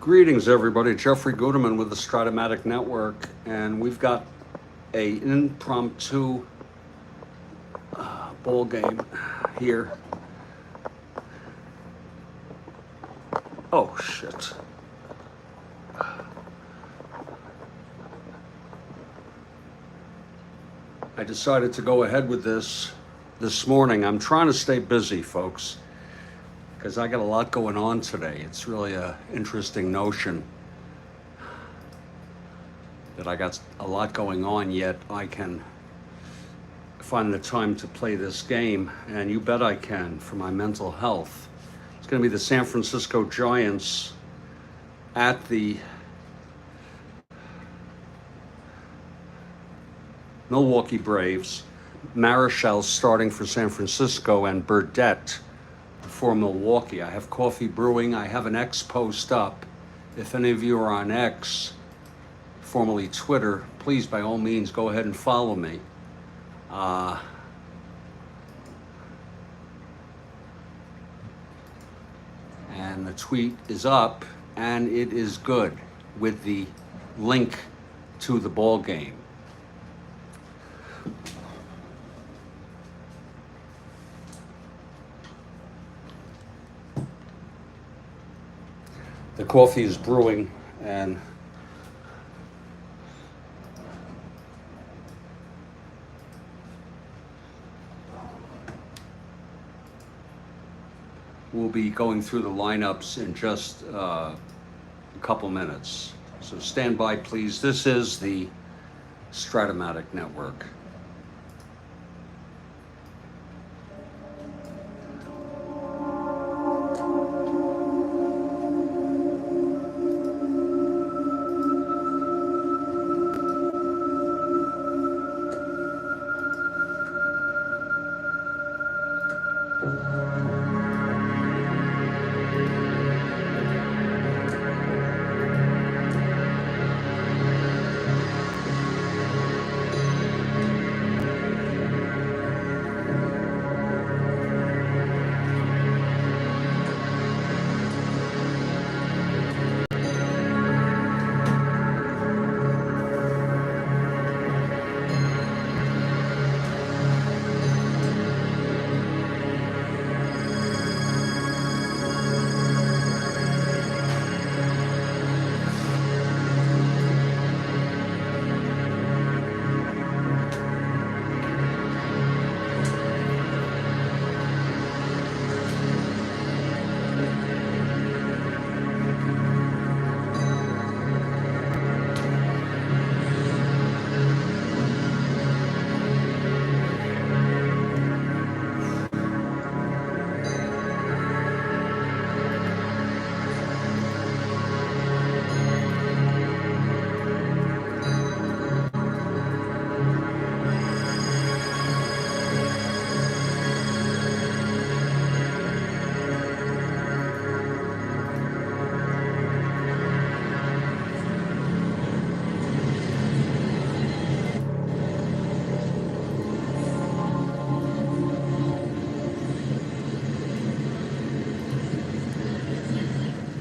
Greetings, everybody. Jeffrey Guterman with the Strat-O-Matic Network, and we've got an impromptu ball game here. Oh, shit. I decided to go ahead with this morning. I'm trying to stay busy, folks, because I got a lot going on today. It's really an interesting notion that I got a lot going on, yet I can find the time to play this game, and you bet I can, for my mental health. It's going to be the San Francisco Giants at the Milwaukee Braves. Marichal starting for San Francisco, and Burdette for Milwaukee. I have coffee brewing. I have an X post up. If any of you are on X, formerly Twitter, please by all means go ahead and follow me. And the tweet is up, and it is good with the link to the ball game. The coffee is brewing, and we'll be going through the lineups in just a couple minutes. So stand by, please. This is the Strat-O-Matic Network.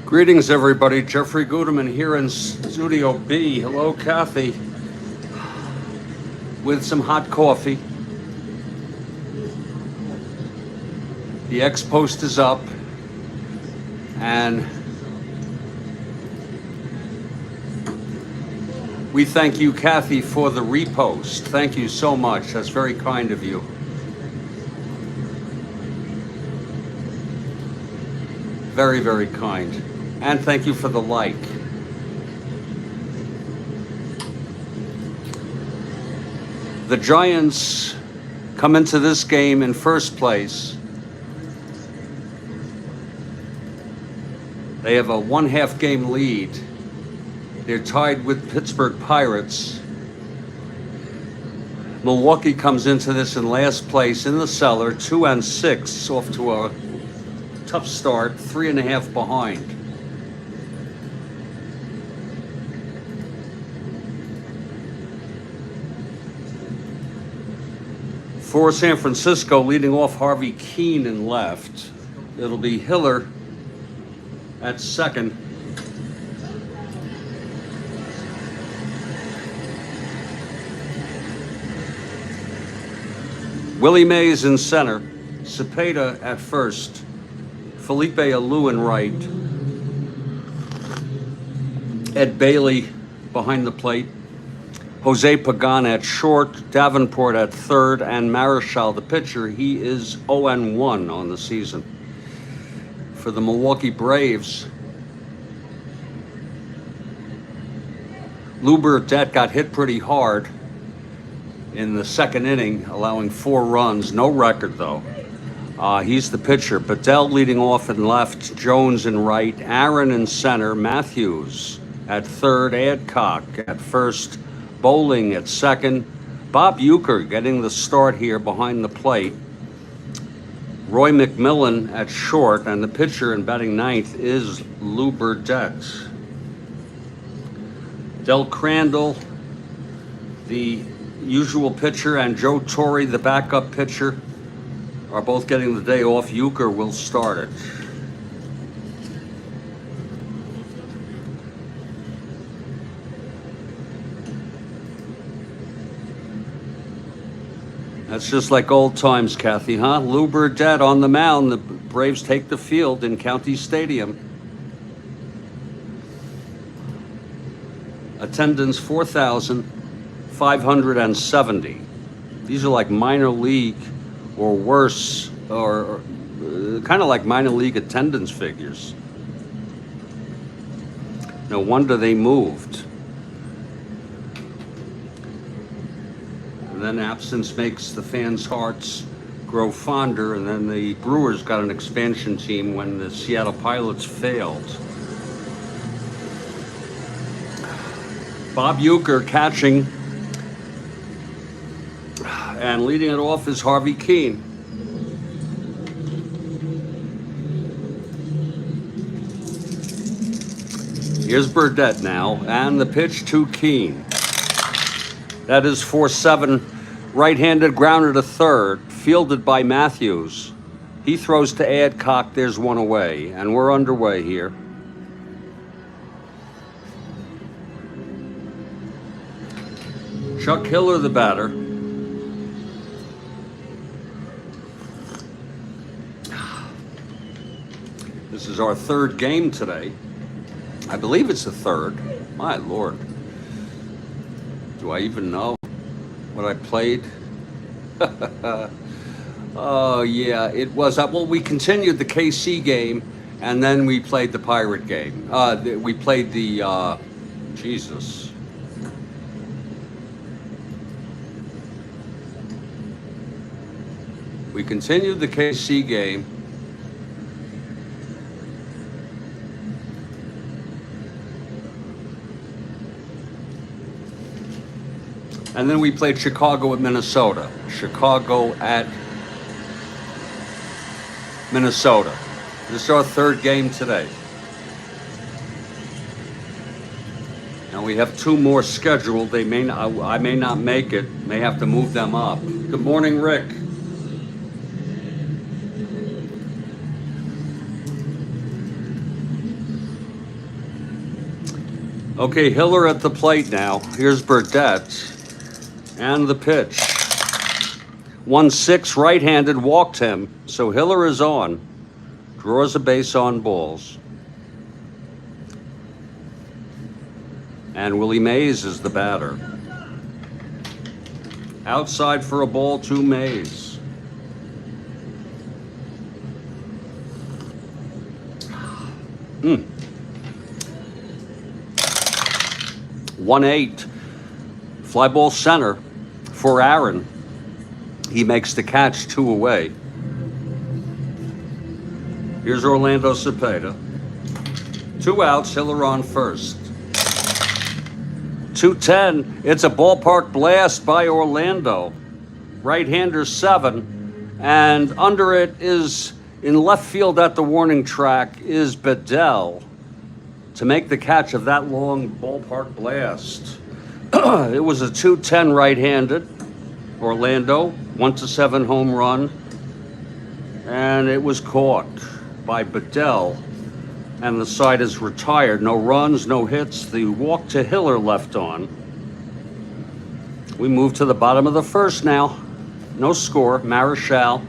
Greetings, everybody. Jeffrey Guterman here in Studio B. Hello, Kathy. With some hot coffee. The X post is up. And we thank you, Kathy, for the repost. Thank you so much. That's very kind of you. Very, very kind. And thank you for the like. The Giants come into this game in first place. They have a 1/2 game lead. They're tied with Pittsburgh Pirates. Milwaukee comes into this in last place in the cellar, 2-6, off to a tough start, 3.5 behind. For San Francisco, leading off Harvey Keene in left. It'll be Hiller at second. Willie Mays in center, Cepeda at first, Felipe Alou in right, Ed Bailey behind the plate, Jose Pagan at short, Davenport at third, and Marichal, the pitcher. He is 0-1 on the season. For the Milwaukee Braves, Burdette got hit pretty hard in the second inning, allowing 4 runs. No record, though. He's the pitcher. Burdette leading off in left, Jones in right, Aaron in center, Matthews at third, Adcock at first, Bowling at second, Bob Uecker getting the start here behind the plate, Roy McMillan at short, and the pitcher in batting ninth is Lou Burdette. Del Crandall, the usual pitcher, and Joe Torre, the backup pitcher, are both getting the day off. Uecker will start it. That's just like old times, Kathy, huh? Lou Burdette on the mound. The Braves take the field in County Stadium. Attendance 4,570. These are like minor league or worse, or kind of like minor league attendance figures. No wonder they moved. And then absence makes the fans' hearts grow fonder, and then the Brewers got an expansion team when the Seattle Pilots failed. Bob Uecker catching, and leading it off is Harvey Keene. Here's Burdette now, and the pitch to Keene. That is 4-7, right-handed, grounded to third, fielded by Matthews. He throws to Adcock, there's one away, and we're underway here. Chuck Hiller, the batter. This is our third game today. I believe it's the third. My Lord. Do I even know what I played? Oh, yeah, it was. Well, we continued the KC game, and then we played the Pirate game. We played the, Jesus. We continued the KC game. And then we played Chicago at Minnesota. Chicago at Minnesota. This is our third game today. And we have 2 more scheduled. I may not make it. May have to move them up. Good morning, Rick. Okay, Hiller at the plate now. Here's Burdette. And the pitch. 1-6, right-handed, walked him. So Hiller is on. Draws a base on balls. And Willie Mays is the batter. Outside for a ball to Mays. Hmm. 1-8. Fly ball center for Aaron. He makes the catch, 2 away. Here's Orlando Cepeda. 2 outs, Hiller on first. 2-10. It's a ballpark blast by Orlando. Right-hander 7. And under it is, in left field at the warning track, is Bedell to make the catch of that long ballpark blast. It was a 2-10 right-handed. Orlando, 1-7 home run. And it was caught by Bedell. And the side is retired. No runs, no hits. The walk to Hiller left on. We move to the bottom of the first now. No score. Marichal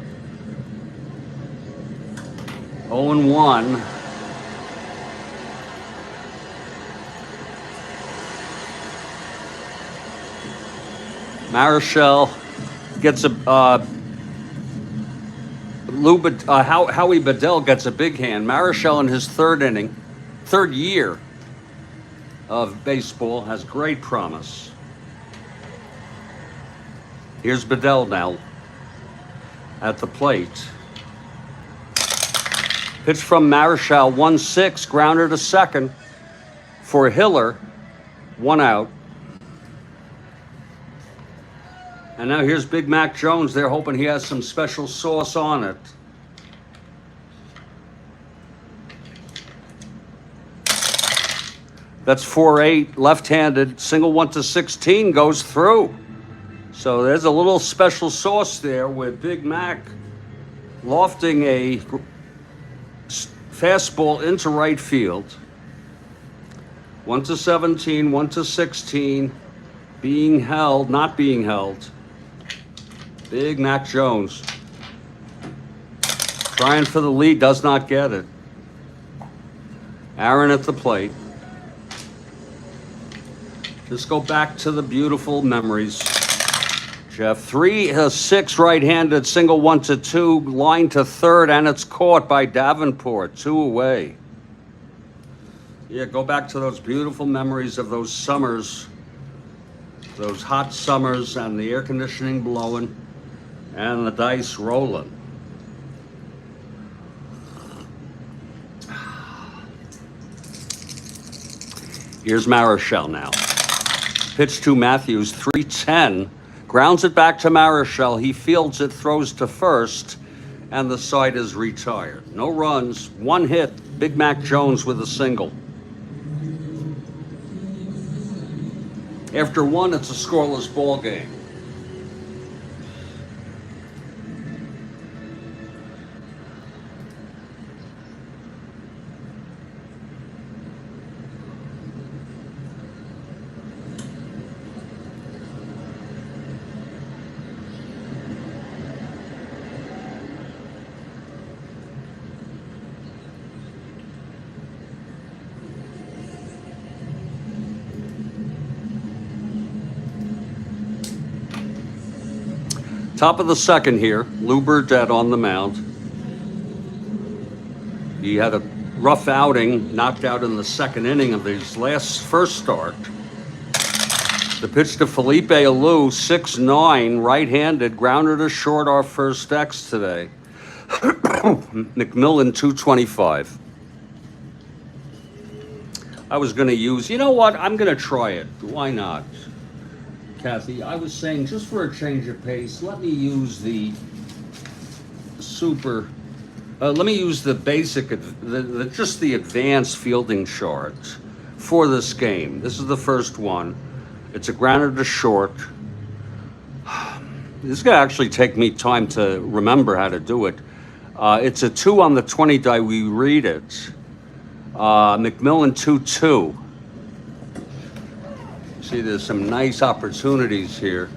0-1. Marichal gets a Howie Burdette gets a big hand. Marichal in his third year of baseball, has great promise. Here's Burdette now at the plate. Pitch from Marichal, 1-6, grounder to second for Hiller, 1 out. And now here's Big Mac Jones. They're hoping he has some special sauce on it. That's 4-8, left-handed. Single 1-16 goes through. So there's a little special sauce there with Big Mac lofting a fastball into right field. 1-17, 1-16, being held, not being held. Big Mac Jones trying for the lead, does not get it. Aaron at the plate. Just go back to the beautiful memories. Jeff, 3-6 right-handed, single 1-2, line to third, and it's caught by Davenport, 2 away. Yeah, go back to those beautiful memories of those summers, those hot summers, and the air conditioning blowing and the dice rolling. Here's Marichal now. Pitch to Matthews, 3-10. Grounds it back to Marichal. He fields it, throws to first, and the side is retired. No runs, 1 hit. Big Mac Jones with a single. After 1, it's a scoreless ball game. Top of the second here, Lou Burdette on the mound. He had a rough outing, knocked out in the second inning of his first start. The pitch to Felipe Alou, 6'9", right-handed, grounder to short, our first X today. McMillan, 225. I was going to use, you know what, I'm going to try it. Why not? Kathy, I was saying, just for a change of pace, let me use the let me use the basic, just the advanced fielding chart for this game. This is the first one. It's a grounder to short. This is going to actually take me time to remember how to do it. It's a 2 on the 20 die. We read it. McMillan 2-2. See, there's some nice opportunities here.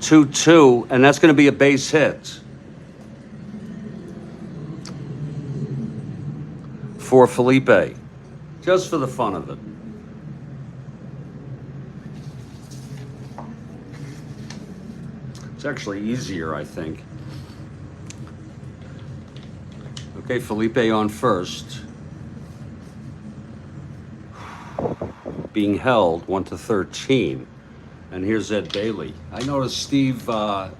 2-2, and that's going to be a base hit for Felipe, just for the fun of it. It's actually easier, I think. Okay, Felipe on first. Being held 1-13, and here's Ed Bailey. I noticed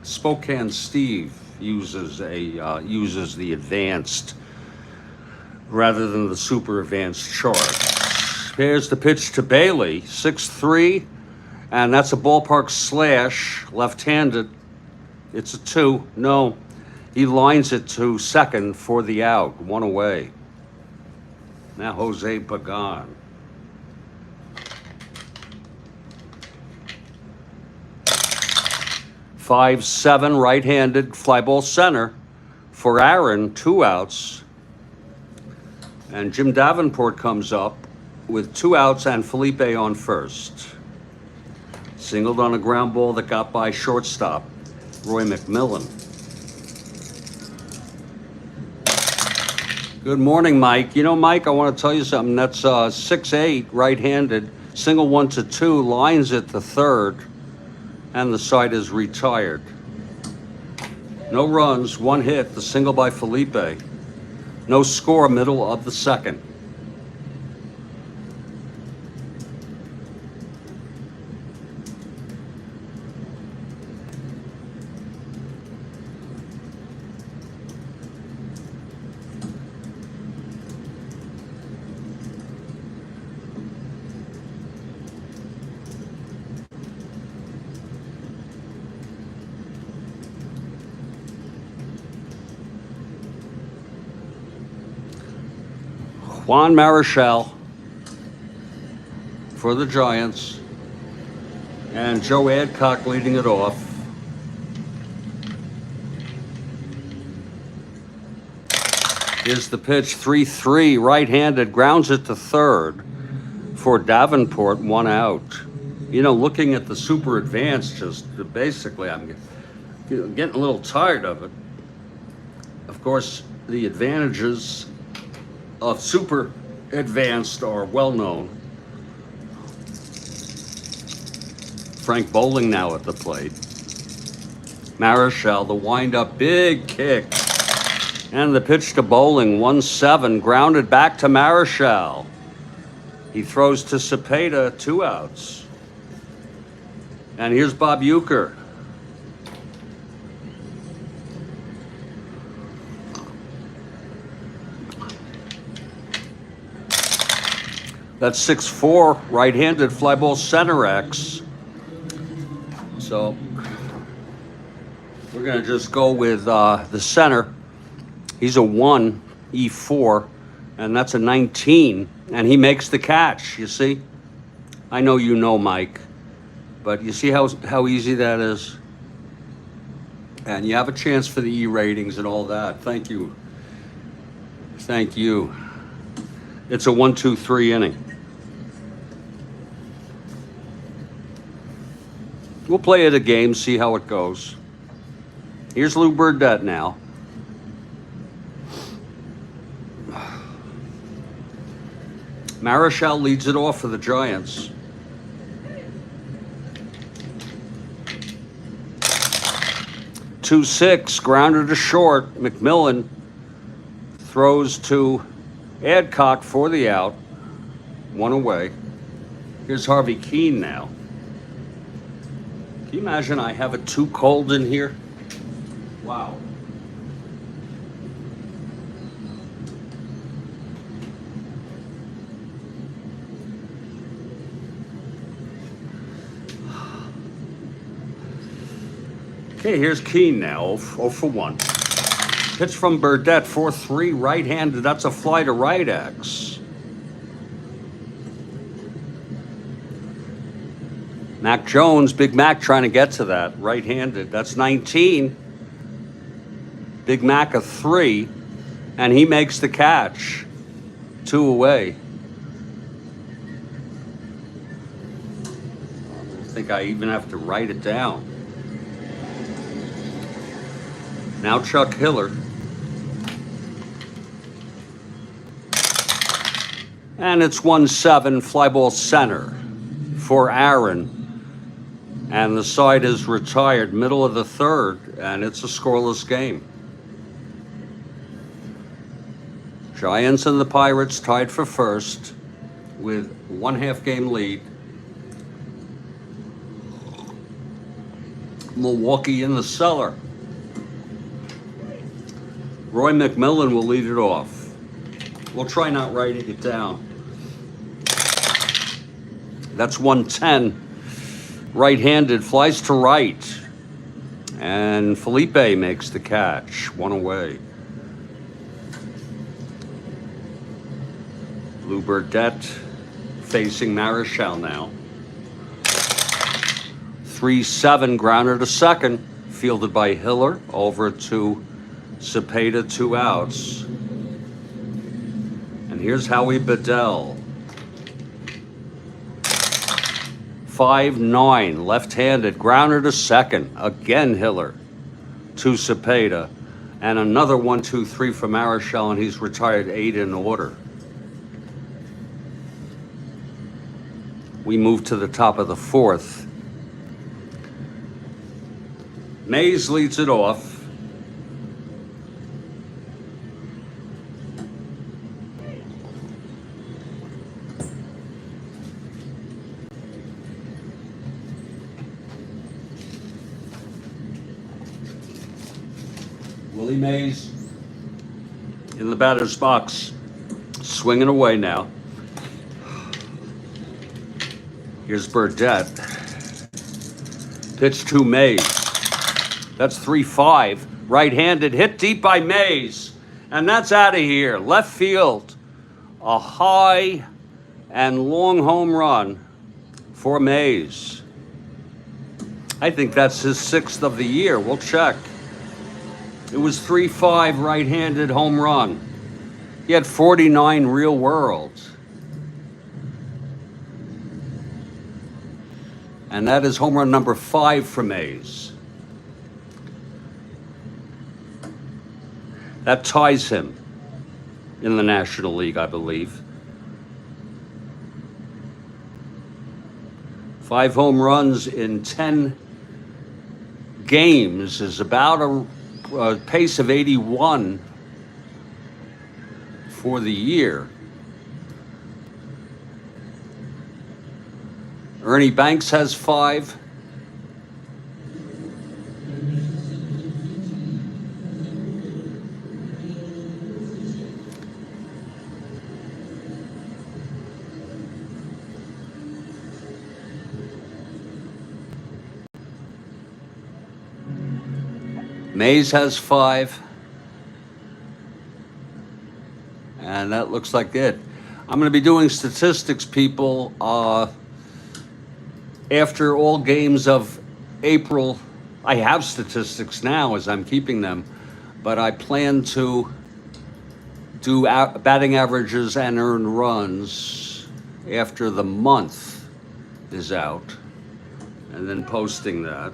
Spokane Steve uses the advanced rather than the super advanced chart. Here's the pitch to Bailey, 6'3", and that's a ballpark slash, left-handed. It's a 2. No, he lines it to second for the out, 1 away. Now Jose Pagan. 5'7", right-handed, fly ball center for Aaron, 2 outs. And Jim Davenport comes up with 2 outs and Felipe on first. Singled on a ground ball that got by shortstop. Roy McMillan. Good morning, Mike. You know, Mike, I want to tell you something. That's 6-8, right-handed, single 1-2, lines at the third, and the side is retired. No runs, one hit, the single by Felipe. No score, middle of the second. Juan Marichal for the Giants, and Joe Adcock leading it off. Here's the pitch, 3-3, right-handed, grounds it to third for Davenport, 1 out. You know, looking at the super advanced, just basically, I'm getting a little tired of it. Of course, the advantages of super advanced are well known. Frank Bowling now at the plate. Marichal, the wind-up, big kick. And the pitch to Bowling, 1-7, grounded back to Marichal. He throws to Cepeda, 2 outs. And here's Bob Uecker. That's 6-4, right-handed, fly ball center X. So we're going to just go with the center. He's a 1, E4, and that's a 19, and he makes the catch, you see? I know you know, Mike, but you see how easy that is? And you have a chance for the E ratings and all that. Thank you. Thank you. It's a 1-2-3 inning. We'll play it a game, see how it goes. Here's Lou Burdette now. Marichal leads it off for the Giants. Two-six, grounded to short. McMillan throws to Adcock for the out. 1 away. Here's Harvey Keene now. Can you imagine I have it too cold in here? Wow. Okay, here's Keene now, 0 for 1. Pitch from Burdette, 4-3, right-handed. That's a fly to right X. Mac Jones, Big Mac trying to get to that, right-handed. That's 19. Big Mac a 3, and he makes the catch. 2 away. I don't think I even have to write it down. Now Chuck Hiller. And it's 1-7, fly ball center for Aaron. And the side is retired, middle of the third, and it's a scoreless game. Giants and the Pirates tied for first with 1/2 game lead. Milwaukee in the cellar. Roy McMillan will lead it off. We'll try not writing it down. That's 110. Right-handed, flies to right. And Felipe makes the catch. 1 away. Lou Burdette facing Marichal now. 3-7, grounder to second. Fielded by Hiller. Over to Cepeda, 2 outs. And here's Howie Bedell. 5-9, left-handed, grounder to second. Again, Hiller. to Cepeda, and another 1, 2, 3 for Marichal, and he's retired 8 in order. We move to the top of the 4th. Mays leads it off. Willie Mays in the batter's box, swinging away now. Here's Burdette. Pitch to Mays. That's 3-5. Right-handed, hit deep by Mays. And that's out of here. Left field. A high and long home run for Mays. I think that's his 6th of the year. We'll check. It was 3-5 right-handed home run. He had 49 real worlds. And that is home run number 5 for Mays. That ties him in the National League, I believe. 5 home runs in 10 games is about a pace of 81 for the year. Ernie Banks has 5. Mays has 5. And that looks like it. I'm going to be doing statistics, people, after all games of April. I have statistics now as I'm keeping them, but I plan to do batting averages and earned runs after the month is out, and then posting that.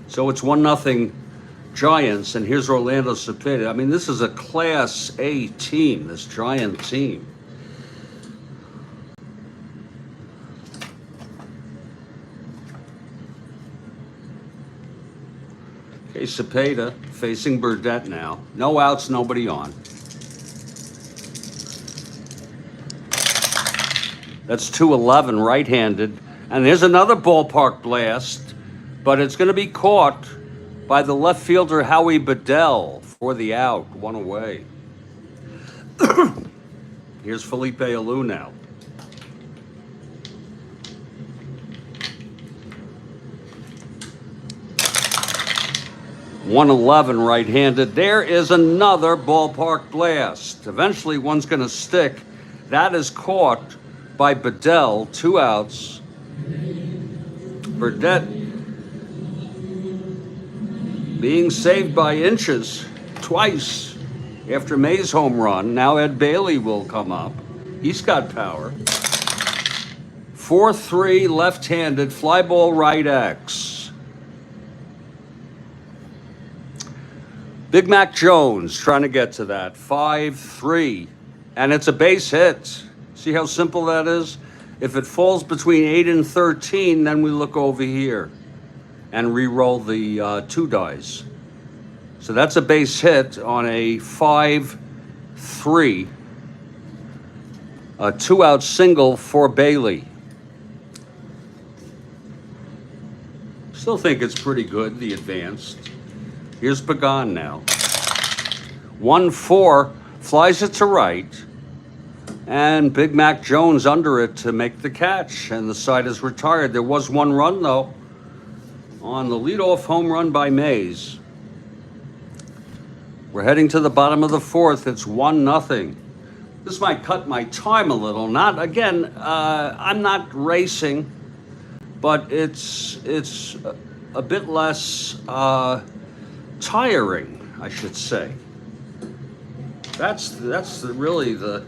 So it's 1-0 Giants, and here's Orlando Cepeda. I mean, this is a Class A team, this Giant team. Okay, Cepeda facing Burdette now. No outs, nobody on. That's 2-11 right-handed. And there's another ballpark blast, but it's going to be caught by the left fielder Howie Bedell for the out, 1 away. Here's Felipe Alou now. .111 right-handed. There is another ballpark blast. Eventually one's going to stick. That is caught by Bedell, 2 outs. Burdette being saved by inches twice after May's home run. Now Ed Bailey will come up. He's got power. 4-3 left-handed, fly ball right X. Big Mac Jones trying to get to that. 5-3. And it's a base hit. See how simple that is? If it falls between 8 and 13, then we look over here and re-roll the 2 dice. So that's a base hit on a 5-3. A 2-out single for Bailey. Still think it's pretty good, the advanced. Here's Pagan now. 1-4, flies it to right. And Big Mac Jones under it to make the catch. And the side is retired. There was 1 run, though, on the leadoff home run by Mays. We're heading to the bottom of the 4th. It's 1-0. This might cut my time a little. Not, again, I'm not racing, but it's a bit less tiring, I should say. That's really the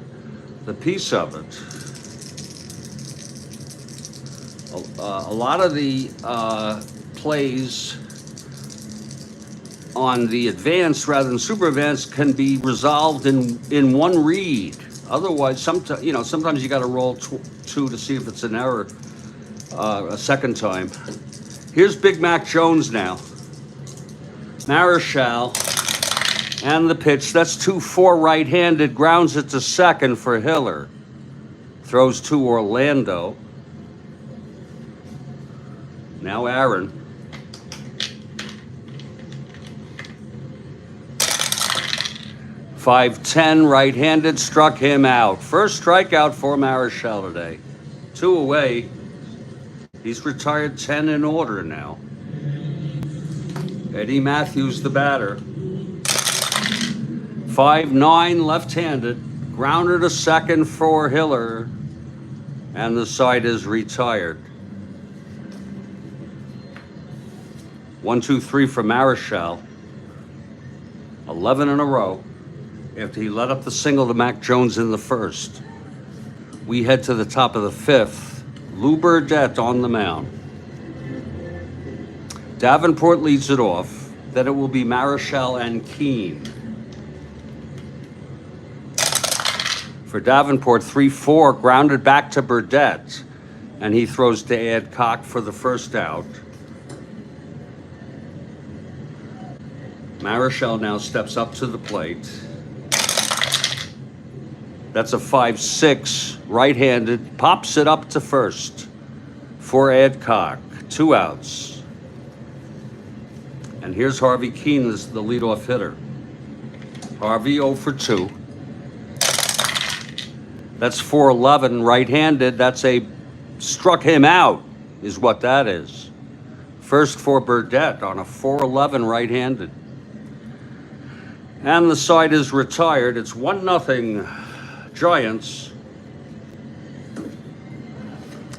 piece of it. A lot of the plays on the advanced rather than super advanced can be resolved in one read. Otherwise, sometimes you got to roll two to see if it's an error a second time. Here's Big Mac Jones now. Marichal and the pitch. That's 2-4 right-handed. Grounds it to second for Hiller. Throws to Orlando. Now Aaron. 5-10 right-handed, struck him out. First strikeout for Marichal today. 2 away. He's retired 10 in order now. Eddie Matthews, the batter. 5-9 left-handed. Grounder to second for Hiller. And the side is retired. 1-2-3 for Marichal. 11 in a row. After he let up the single to Mac Jones in the first. We head to the top of the fifth. Lou Burdette on the mound. Davenport leads it off. Then it will be Marichal and Keene. For Davenport, 3-4, grounded back to Burdette. And he throws to Adcock for the first out. Marichal now steps up to the plate. That's a 5-6, right-handed, pops it up to first for Adcock. 2 outs. And here's Harvey Keene, the leadoff hitter. Harvey 0 for 2. That's 4-11, right-handed. That's struck him out, is what that is. First for Burdette on a 4-11 right-handed. And the side is retired. It's 1-0 Giants.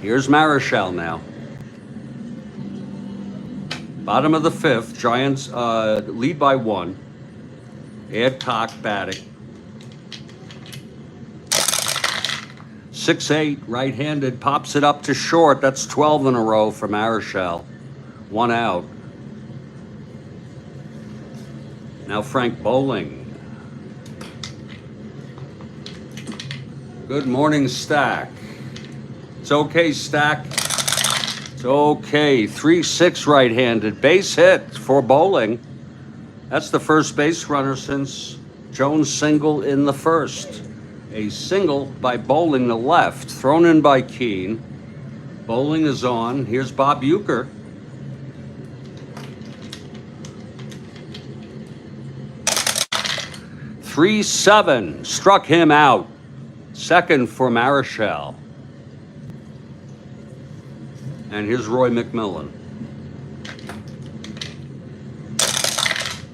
Here's Marichal now. Bottom of the fifth. Giants lead by 1. Adcock batting. 6-8 right-handed, pops it up to short. That's 12 in a row for Marichal. 1 out. Now Frank Bowling. Good morning, Stack. It's okay, Stack. It's okay. 3-6 right-handed. Base hit for Bowling. That's the first base runner since Jones' single in the first. A single by Bowling to left. Thrown in by Keene. Bowling is on. Here's Bob Uecker. .3-7. Struck him out. Second for Marichal. And here's Roy McMillan.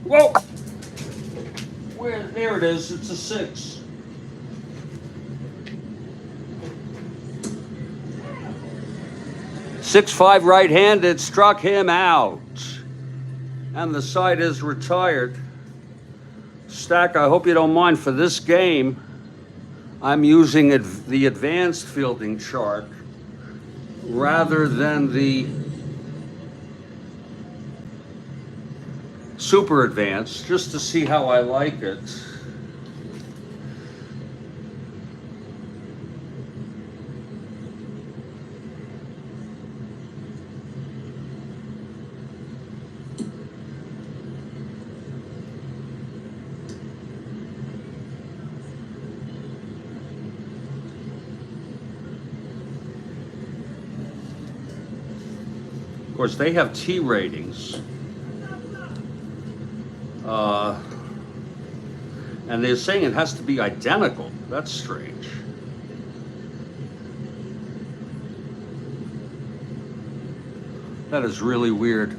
Whoa! There it is. It's a 6. .65 right-handed, struck him out. And the side is retired. Stack, I hope you don't mind, for this game, I'm using the advanced fielding chart rather than the super advanced, just to see how I like it. Of course, they have T ratings. And they're saying it has to be identical. That's strange. That is really weird.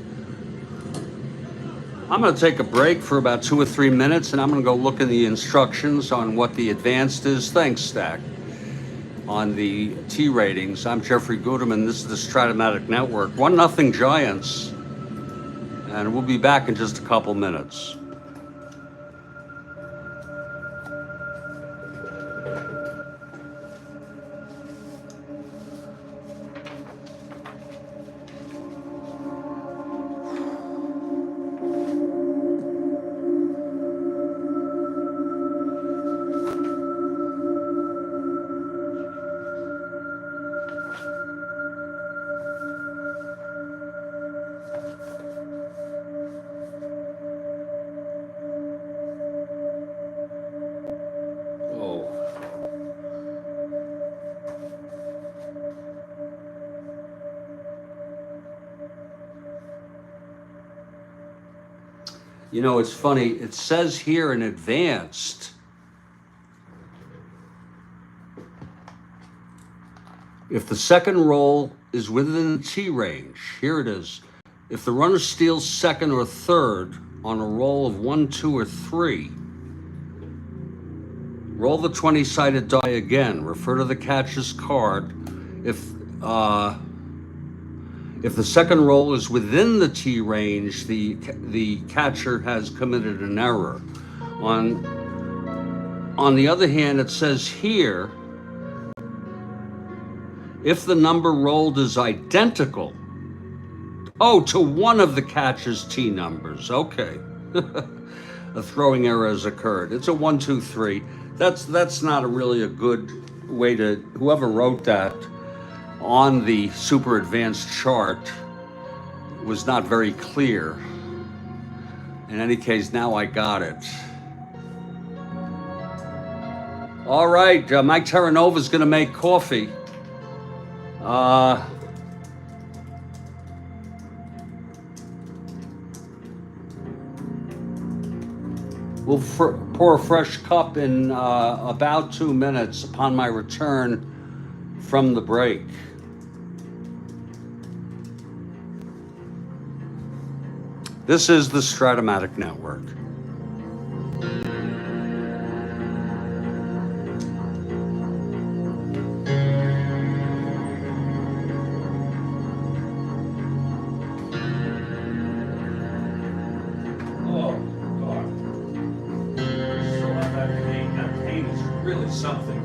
I'm going to take a break for about 2 or 3 minutes, and I'm going to go look in the instructions on what the advanced is. Thanks, Stack. On the T ratings. I'm Jeffrey Guterman. This is the Strat-O-Matic Network. 1-0 Giants. And we'll be back in just a couple minutes. You know, it's funny. It says here in advanced, if the second roll is within the T range, here it is. If the runner steals second or third on a roll of 1, 2, or 3, roll the 20-sided die again. Refer to the catcher's card. If the second roll is within the T range, the catcher has committed an error. On the other hand, it says here, if the number rolled is identical, to one of the catcher's T numbers, okay. A throwing error has occurred. It's a 1, 2, 3. That's not really a good way to, whoever wrote that on the super advanced chart was not very clear. In any case, now I got it. All right, Mike Terranova is going to make coffee. We'll pour a fresh cup in about 2 minutes upon my return from the break. This is the Strat-O-Matic Network. Oh, God. So that pain is really something.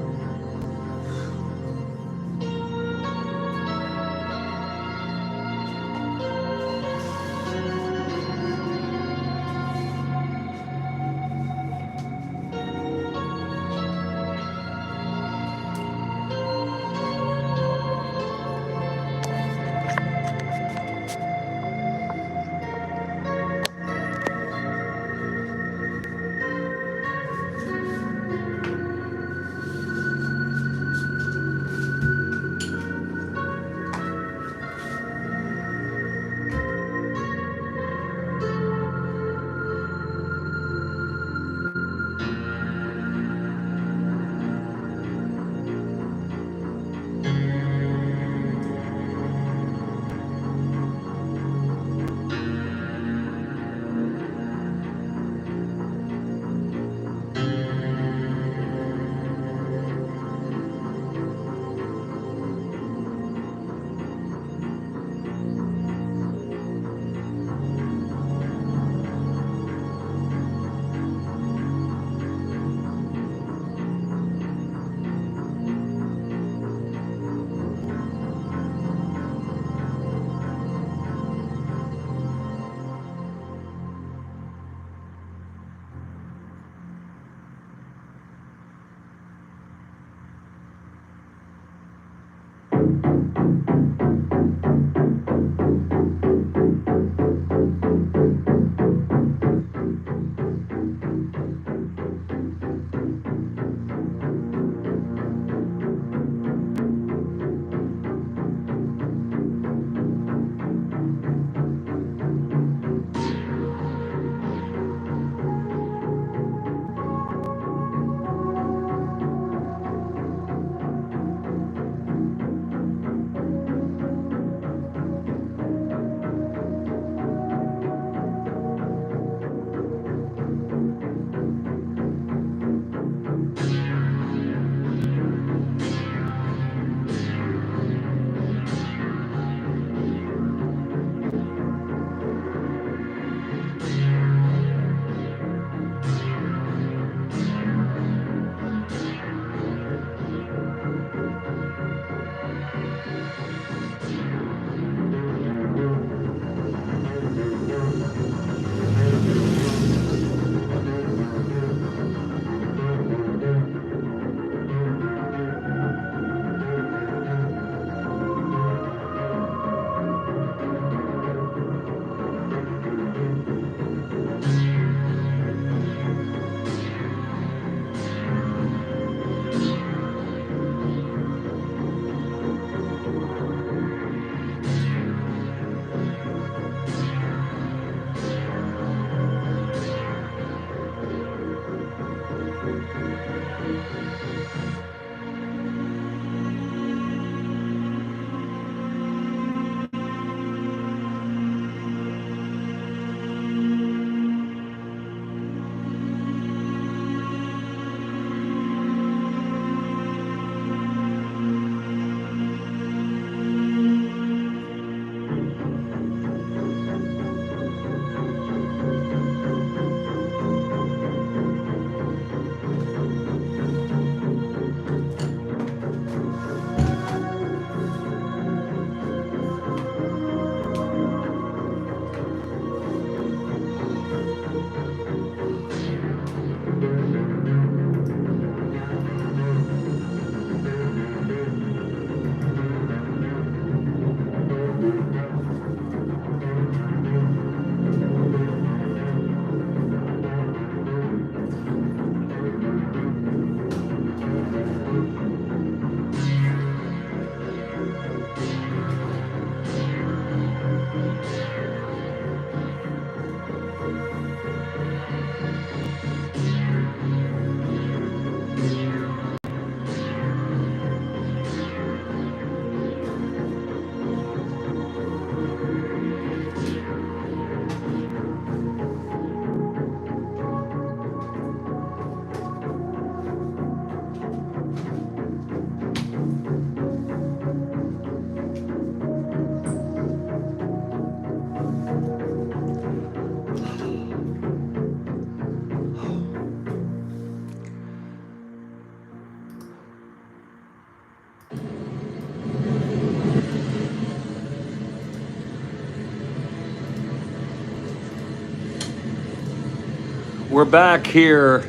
We're back here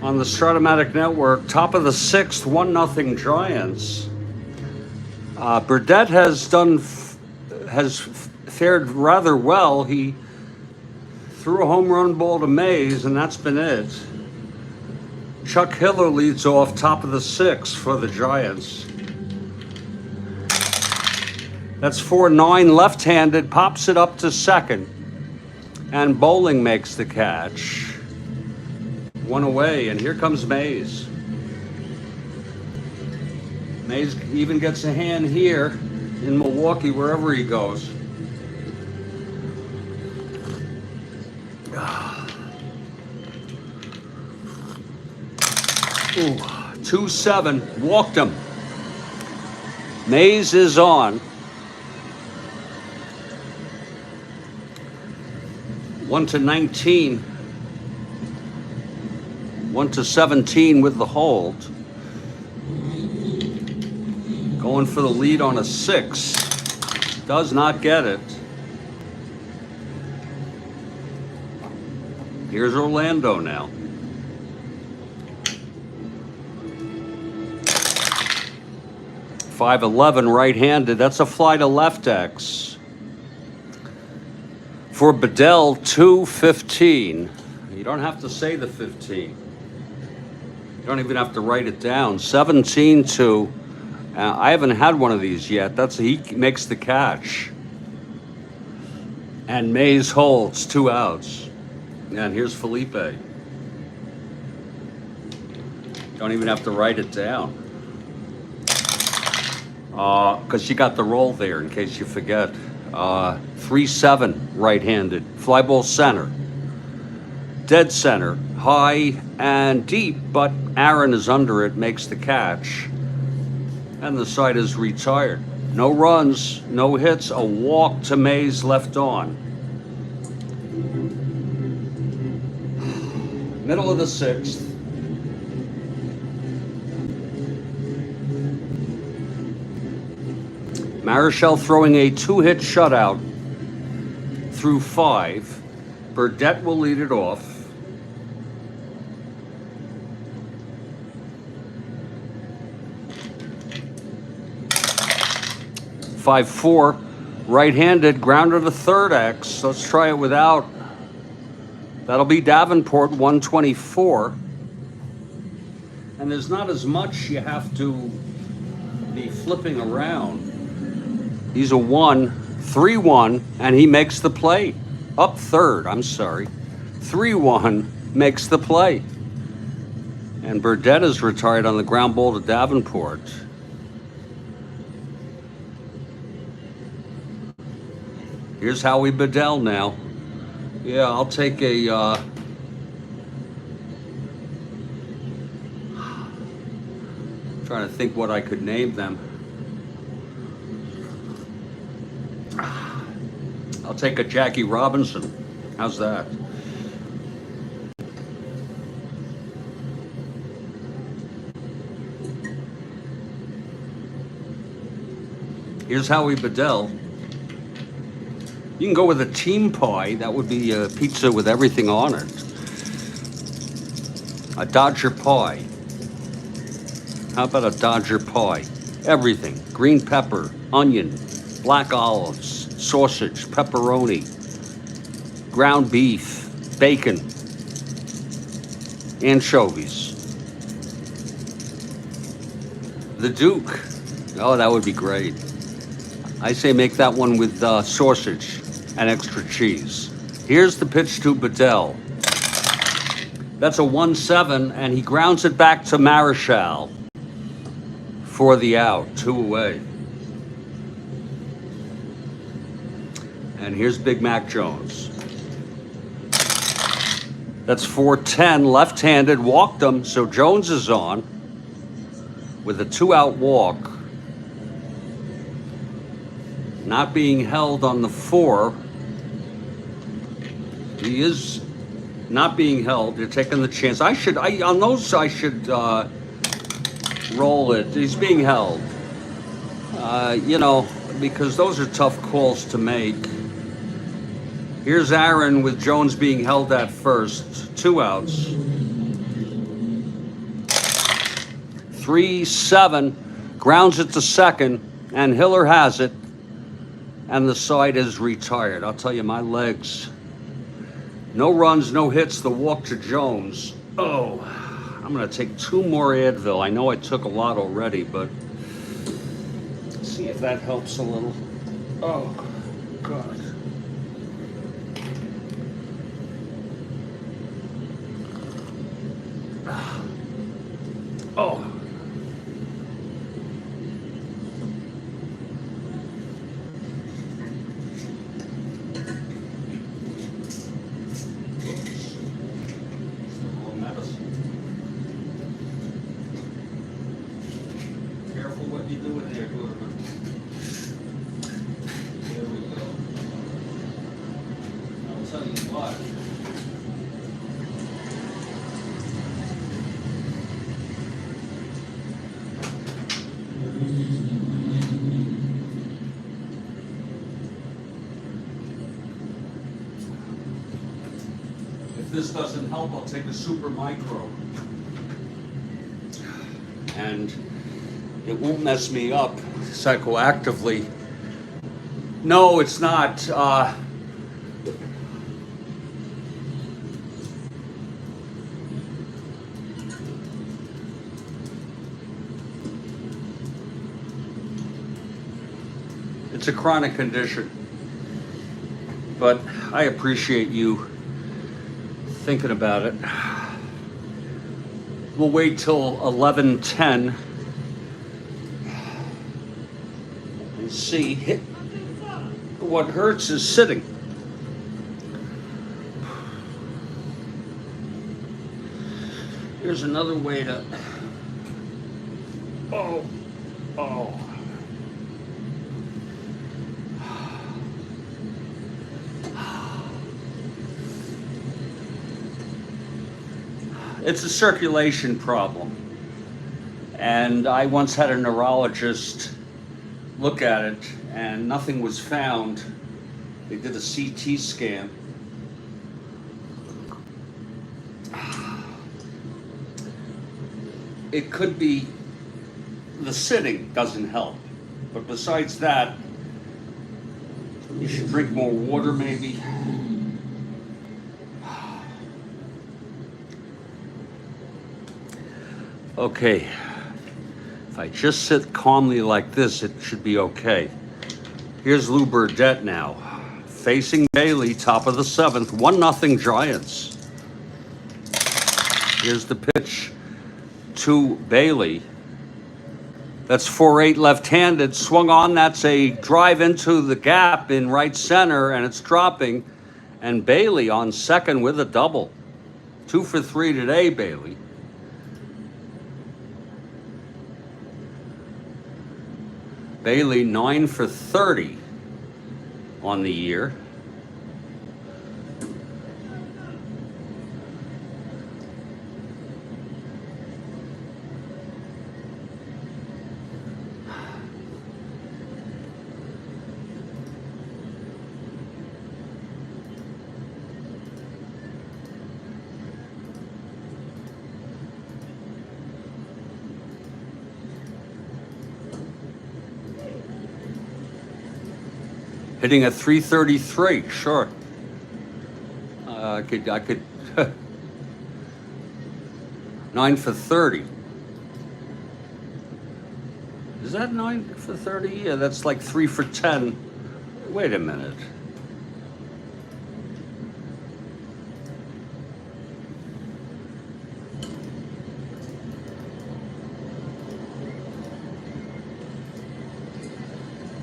on the Strat-O-Matic network, top of the sixth, 1-0 Giants. Burdette has fared rather well. He threw a home run ball to Mays, and that's been it. Chuck Hiller leads off top of the sixth for the Giants. That's 4-9 left-handed, pops it up to second. And Bowling makes the catch. One away, and here comes Mays. Mays even gets a hand here in Milwaukee, wherever he goes. Ooh, 2-7, walked him. Mays is on. 1-19. 1-17 with the hold. Going for the lead on a 6. Does not get it. Here's Orlando now. .511 right-handed. That's a fly to left X. For Bedell, 2-15. You don't have to say the 15. You don't even have to write it down. 17-2. I haven't had one of these yet. He makes the catch. And Mays holds, 2 outs. And here's Felipe. Don't even have to write it down. Because you got the roll there in case you forget. 3-7 right-handed. Fly ball center. Dead center. High and deep, but Aaron is under it, makes the catch. And the side is retired. No runs, no hits, a walk to Mays left on. Middle of the sixth. Marichal throwing a 2-hit shutout through 5. Burdette will lead it off. .54 right-handed, grounder to third X. Let's try it without. That'll be Davenport, 124. And there's not as much you have to be flipping around. He's a 3-1, and he makes the play. Up third, I'm sorry. 3-1 makes the play. And Burdette is retired on the ground ball to Davenport. Here's Howie Bedell now. Yeah, I'll take a... trying to think what I could name them. I'll take a Jackie Robinson. How's that? Here's Howie Bedell. You can go with a team pie. That would be a pizza with everything on it. A Dodger pie. How about a Dodger pie? Everything. Green pepper, onion, black olives, sausage, pepperoni, ground beef, bacon, anchovies. The Duke. Oh, that would be great. I say make that one with sausage and extra cheese. Here's the pitch to Bedell. That's a 1-7, and he grounds it back to Marichal for the out, 2 away. And here's Big Mac Jones. That's 4-10, left-handed, walked him, so Jones is on with a 2-out walk. Not being held on the 4. He is not being held. You're taking the chance. On those, I should roll it. He's being held. Because those are tough calls to make. Here's Aaron with Jones being held at first. 2 outs. 3-7. Grounds it to second, and Hiller has it. And the side is retired. I'll tell you, my legs. No runs, no hits, the walk to Jones. Oh, I'm going to take 2 more Advil. I know I took a lot already, but let's see if that helps a little. Oh, God. Oh. Careful what you do in there, Gutterman. There we go. I'll tell you what. If this doesn't help, I'll take a super micro. And it won't mess me up psychoactively. No, it's not. It's a chronic condition. But I appreciate you thinking about it. We'll wait till 11:10 and see. What hurts is sitting. Here's another way to. Oh. It's a circulation problem. And I once had a neurologist look at it and nothing was found. They did a CT scan. It could be the sitting doesn't help. But besides that, you should drink more water maybe. Okay, if I just sit calmly like this, it should be okay. Here's Lou Burdette now, facing Bailey, top of the 7th, 1-0 Giants. Here's the pitch to Bailey. That's 4-8 left-handed, swung on, that's a drive into the gap in right center, and it's dropping. And Bailey on second with a double. 2 for 3 today, Bailey. Bailey 9 for 30 on the year. Hitting at 333, sure. I could 9 for 30. Is that 9 for 30? Yeah, that's like 3 for 10. Wait a minute.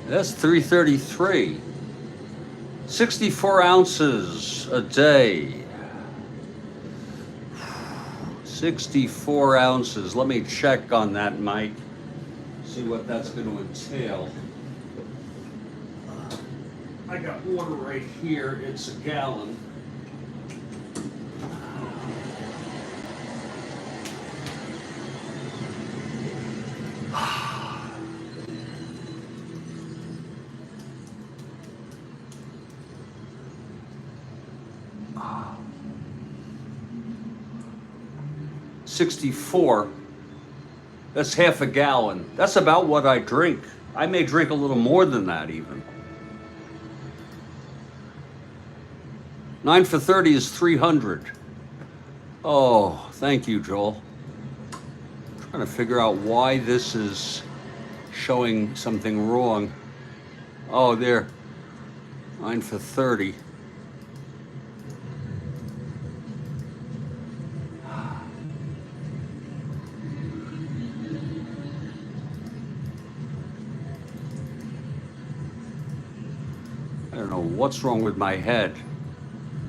That's 333. 64 ounces a day. 64 ounces. Let me check on that, Mike. See what that's going to entail. I got water right here. It's a gallon. 64. That's half a gallon. That's about what I drink. I may drink a little more than that even. 9 for 30 is 300. Oh, thank you, Joel. I'm trying to figure out why this is showing something wrong. Oh, there. 9 for 30. I don't know what's wrong with my head.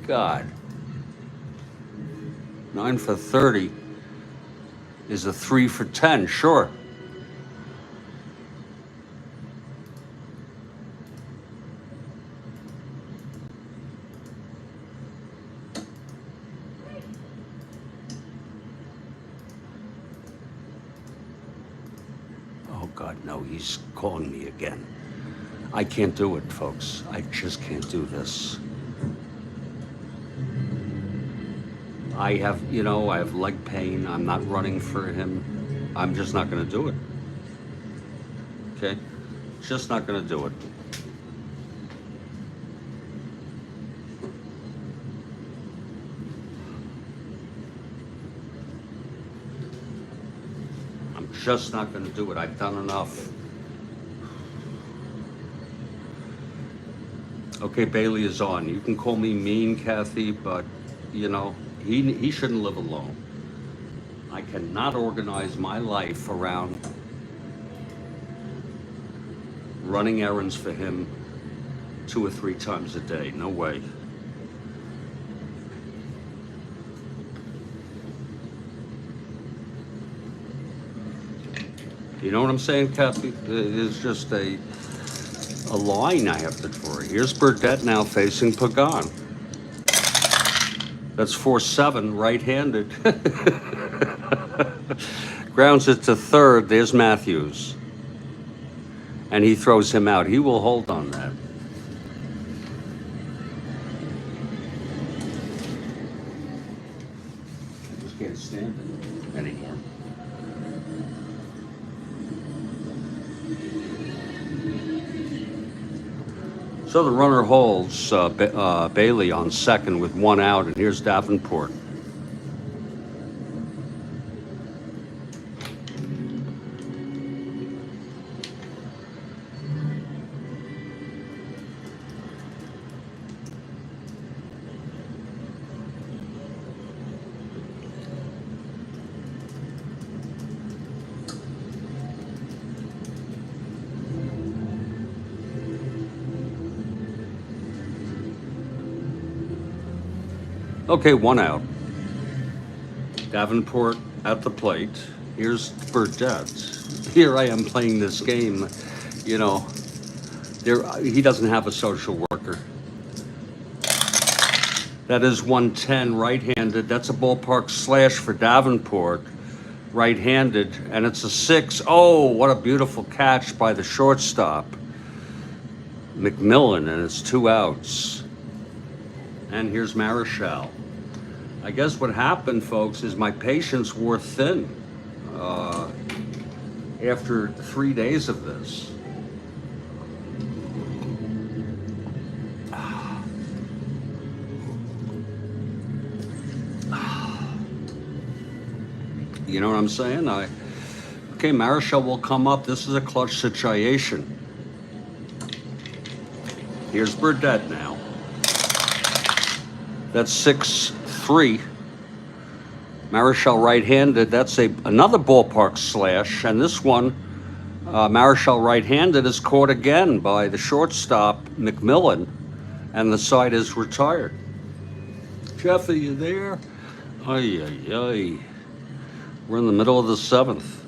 God. 9 for 30 is a 3 for 10, sure. Oh God, no, he's calling me again. I can't do it, folks. I just can't do this. I have leg pain. I'm not running for him. I'm just not going to do it. Okay? Just not going to do it. I'm just not going to do it. I've done enough. Okay, Bailey is on. You can call me mean, Kathy, but, he shouldn't live alone. I cannot organize my life around running errands for him 2 or 3 times a day. No way. You know what I'm saying, Kathy? It's just a line I have to draw. Here's Burdette now facing Pagan. That's 4-7, right-handed. Grounds it to third. There's Matthews. And he throws him out. He will hold on that. I just can't stand it anymore. So the runner holds Bailey on second with 1 out, and here's Davenport. Okay, 1 out. Davenport at the plate. Here's Burdette. Here I am playing this game. He doesn't have a social worker. That is 110 right-handed. That's a ballpark slash for Davenport. Right-handed, and it's a 6. Oh, what a beautiful catch by the shortstop, McMillan, and it's 2 outs. And here's Marichal. I guess what happened, folks, is my patience wore thin after 3 days of this. You know what I'm saying? Okay, Marichal will come up. This is a clutch situation. Here's Burdette now. That's 6-3. Marichal right-handed. That's another ballpark slash. And this one, Marichal right-handed, is caught again by the shortstop, McMillan. And the side is retired. Jeff, are you there? Ay, ay, ay. We're in the middle of the 7th.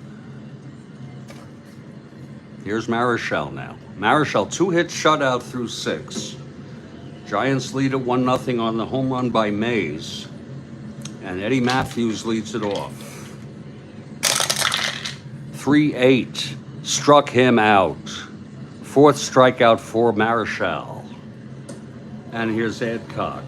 Here's Marichal now. Marichal, 2-hit shutout through 6. Giants lead at 1-0 on the home run by Mays. And Eddie Matthews leads it off. 3-8. Struck him out. 4th strikeout for Marichal. And here's Adcock.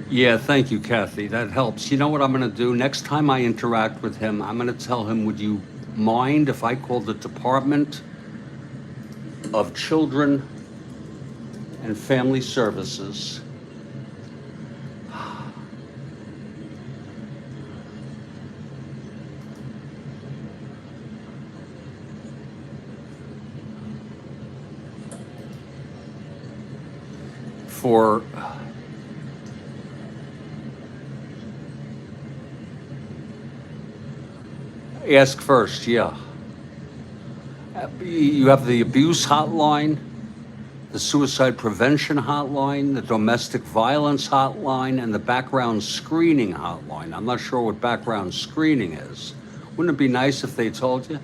Yeah, thank you, Kathy. That helps. You know what I'm going to do? Next time I interact with him, I'm going to tell him, would you mind if I call the Department of Children and Family Services for ask first, yeah. You have the abuse hotline, the suicide prevention hotline, the domestic violence hotline, and the background screening hotline. I'm not sure what background screening is. Wouldn't it be nice if they told you?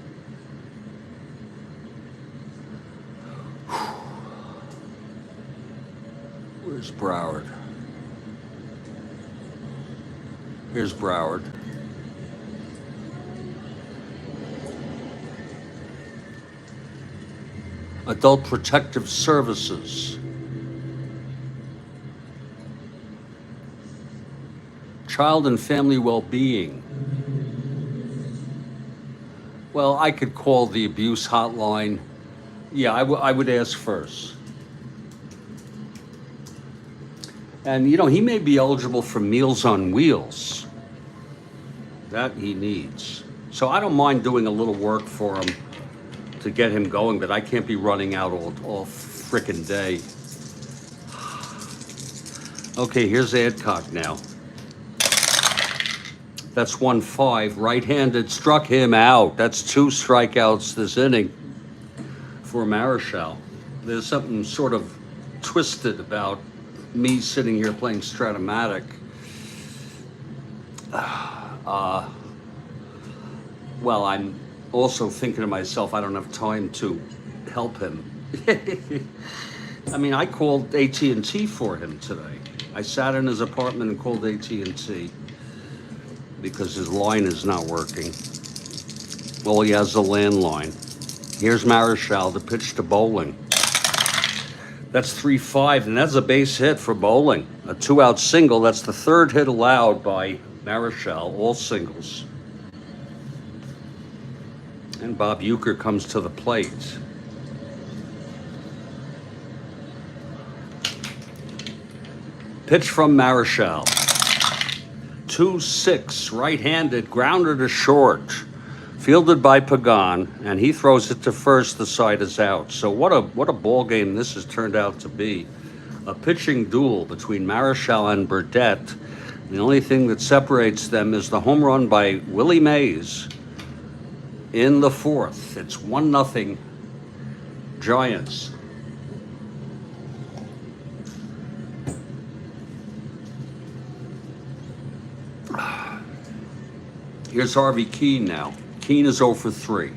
Where's Broward? Here's Broward. Adult Protective Services. Child and Family Well-Being. Well, I could call the abuse hotline. Yeah, I would ask first. And, you know, he may be eligible for Meals on Wheels. That he needs. So I don't mind doing a little work for him to get him going, but I can't be running out all frickin' day. Okay, here's Adcock now. That's 1-5, right-handed, struck him out. That's 2 strikeouts this inning for Marichal. There's something sort of twisted about me sitting here playing Strat-O-Matic. Well, I'm also thinking to myself, I don't have time to help him. I mean, I called AT&T for him today. I sat in his apartment and called AT&T because his line is not working. Well, he has a landline. Here's Marichal, the pitch to Bowling. That's 3-5, and that's a base hit for Bowling. A 2-out single. That's the 3rd hit allowed by Marichal, all singles. And Bob Uecker comes to the plate. Pitch from Marichal. 2-6, right-handed, grounder to short. Fielded by Pagan, and he throws it to first. The side is out. So what a ball game this has turned out to be. A pitching duel between Marichal and Burdette. The only thing that separates them is the home run by Willie Mays in the 4th. It's 1-0 Giants. Here's Harvey Keene now. Keene is 0 for 3.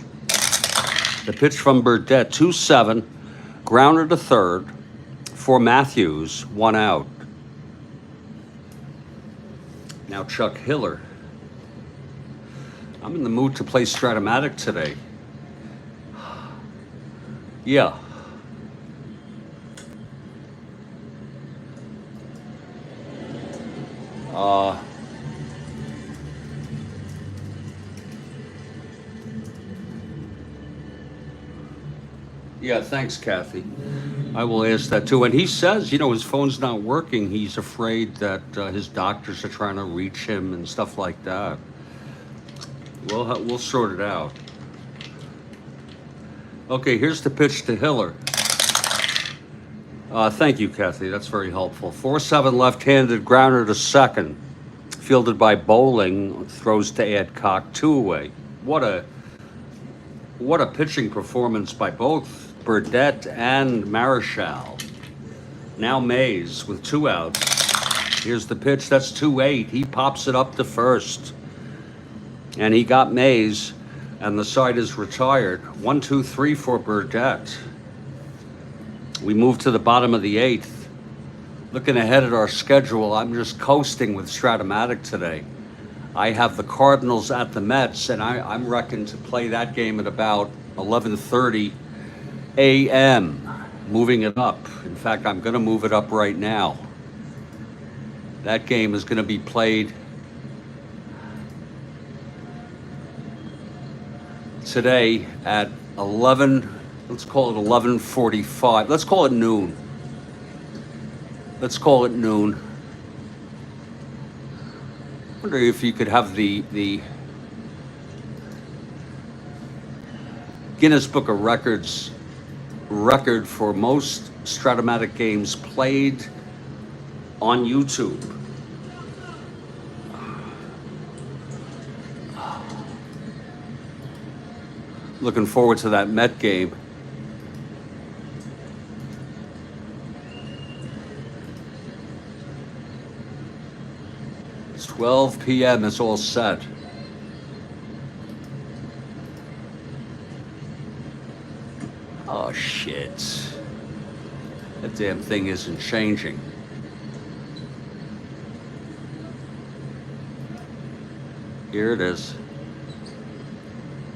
The pitch from Burdette, 2-7, grounder to third for Matthews, 1 out. Now Chuck Hiller. I'm in the mood to play Strat-O-Matic today. Yeah. Yeah, thanks, Kathy. I will ask that too. And he says, you know, his phone's not working. He's afraid that his doctors are trying to reach him and stuff like that. We'll sort it out. Okay, here's the pitch to Hiller. Thank you, Kathy. That's very helpful. 4-7 left-handed grounder to second. Fielded by Bowling. Throws to Adcock, 2 away. What a pitching performance by both Burdette and Marichal. Now Mays with 2 outs. Here's the pitch. That's 2-8. He pops it up to first. And he got Mays, and the side is retired. 1-2-3 for Burdette. We move to the bottom of the 8th. Looking ahead at our schedule, I'm just coasting with Strat-O-Matic today. I have the Cardinals at the Mets, and I'm reckoned to play that game at about 11:30 a.m., moving it up. In fact, I'm going to move it up right now. That game is going to be played today at 11, let's call it 11:45. Let's call it noon. Let's call it noon. I wonder if you could have the Guinness Book of Records record for most Strat-O-Matic games played on YouTube. Looking forward to that Met game. It's 12 p.m. It's all set. Oh, shit. That damn thing isn't changing. Here it is.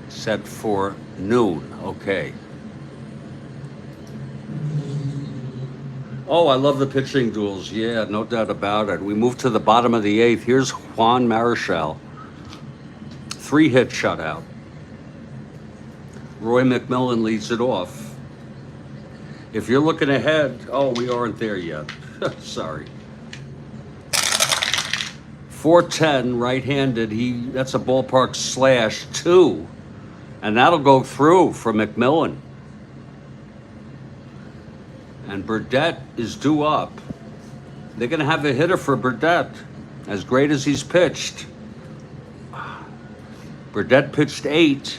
Set for noon. Okay. Oh, I love the pitching duels. Yeah, no doubt about it. We move to the bottom of the eighth. Here's Juan Marichal. 3-hit shutout. Roy McMillan leads it off. If you're looking ahead, oh, we aren't there yet. Sorry. 410, right-handed. That's a ballpark slash 2. And that'll go through for McMillan. And Burdette is due up. They're going to have a hitter for Burdette, as great as he's pitched. Burdette pitched 8.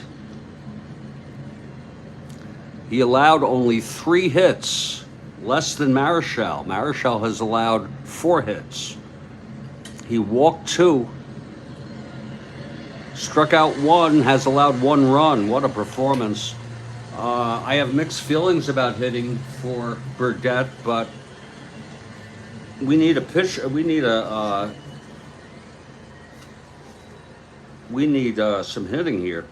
He allowed only 3 hits, less than Marichal. Marichal has allowed 4 hits. He walked 2. Struck out 1, has allowed 1 run. What a performance. I have mixed feelings about hitting for Burdette, but we need a pitch. We need some hitting here.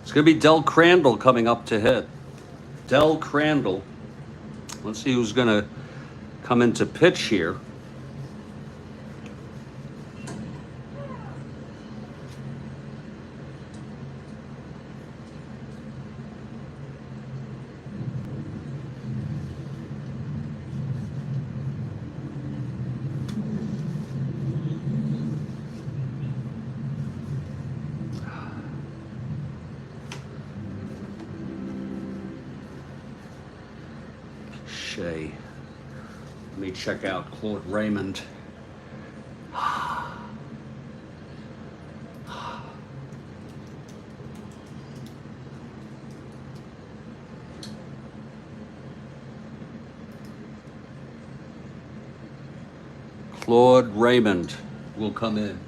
It's going to be Del Crandall coming up to hit. Del Crandall. Let's see who's going to come into pitch here. Let me check out Claude Raymond. Claude Raymond will come in.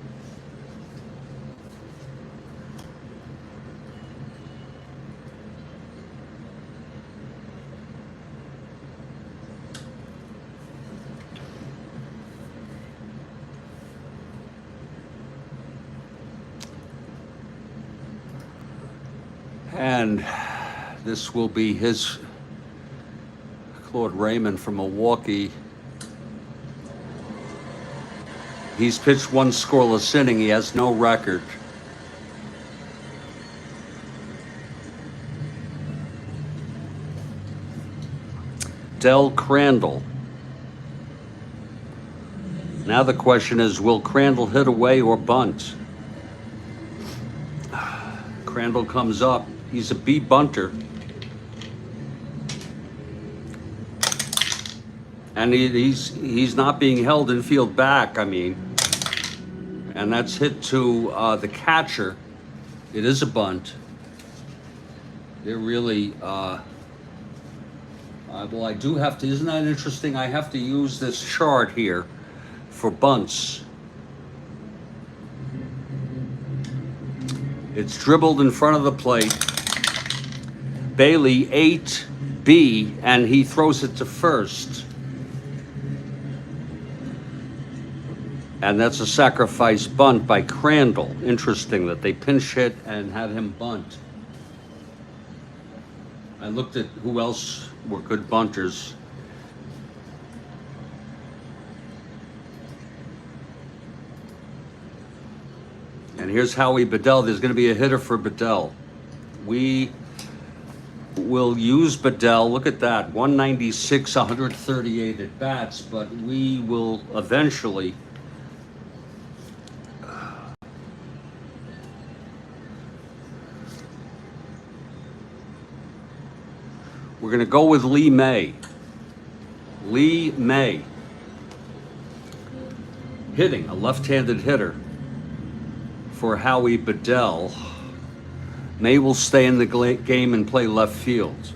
And this will be his Claude Raymond from Milwaukee. He's pitched 1 scoreless inning. He has no record. Del Crandall. Now the question is, will Crandall hit away or bunt? Crandall comes up. He's a B bunter. And he's not being held in field back, I mean. And that's hit to the catcher. It is a bunt. They're really, well, I do have to, isn't that interesting? I have to use this chart here for bunts. It's dribbled in front of the plate. Bailey 8B, and he throws it to first. And that's a sacrifice bunt by Crandall. Interesting that they pinch hit and had him bunt. I looked at who else were good bunters. And here's Howie Bedell. There's going to be a hitter for Bedell. We will use Bedell. Look at that, 196, 138 at bats, but we will eventually we're going to go with Lee May. Lee May. Hitting, a left-handed hitter for Howie Bedell. May will stay in the game and play left field.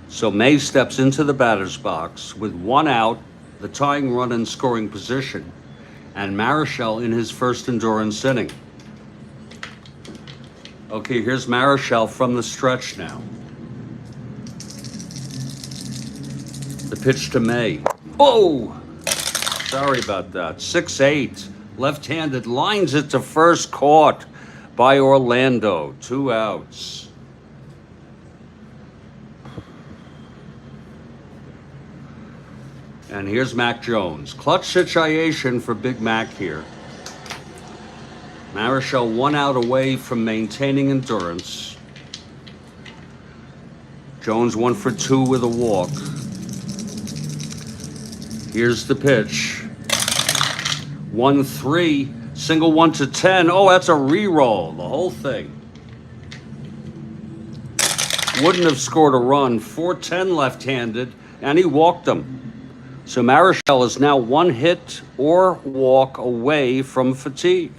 So May steps into the batter's box with one out, the tying run in scoring position, and Marichal in his first endurance inning. Okay, here's Marichal from the stretch now. The pitch to May. Oh! Sorry about that. 6-8. Left-handed, lines it to first, caught by Orlando. 2 outs. And here's Mac Jones. Clutch situation for Big Mac here. Marichal 1 out away from maintaining endurance. Jones 1 for 2 with a walk. Here's the pitch. 1-3, single 1 to 10. Oh, that's a re-roll, the whole thing. Wouldn't have scored a run. 4-10 left-handed, and he walked him. So Marichal is now 1 hit or walk away from fatigue,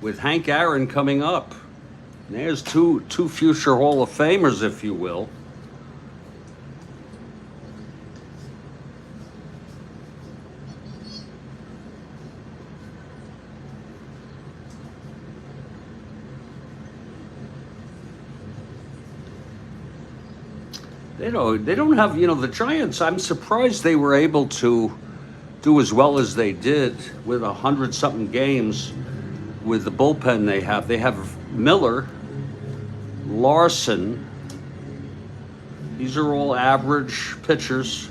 with Hank Aaron coming up. There's two future Hall of Famers, if you will. They don't have, the Giants, I'm surprised they were able to do as well as they did with 100-something games with the bullpen they have. They have Miller, Larson. These are all average pitchers.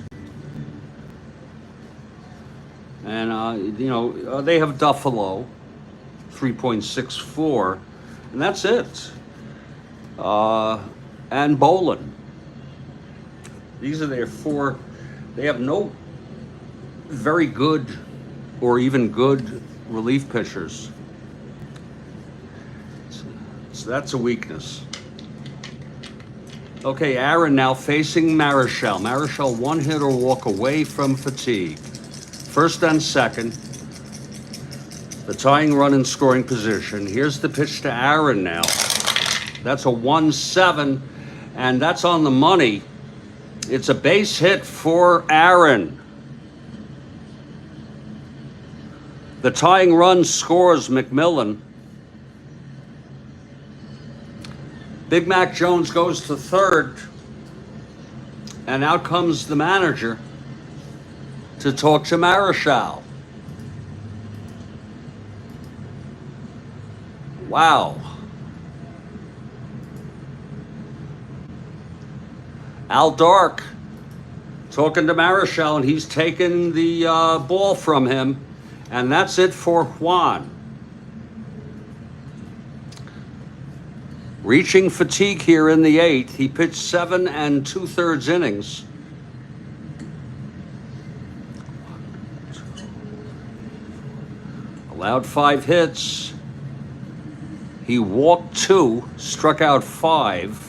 And, they have Duffalo, 3.64, and that's it. And Bolin. These are their 4. They have no very good or even good relief pitchers. So that's a weakness. Okay, Aaron now facing Marichal. Marichal 1 hit or walk away from fatigue. First and second. The tying run in scoring position. Here's the pitch to Aaron now. That's a 1-7, and that's on the money. It's a base hit for Aaron. The tying run scores McMillan. Big Mac Jones goes to third, and out comes the manager to talk to Marichal. Wow. Al Dark talking to Marichal, and he's taken the ball from him, and that's it for Juan. Reaching fatigue here in the 8th. He pitched 7 2/3 innings. Allowed 5 hits. He walked 2, struck out 5.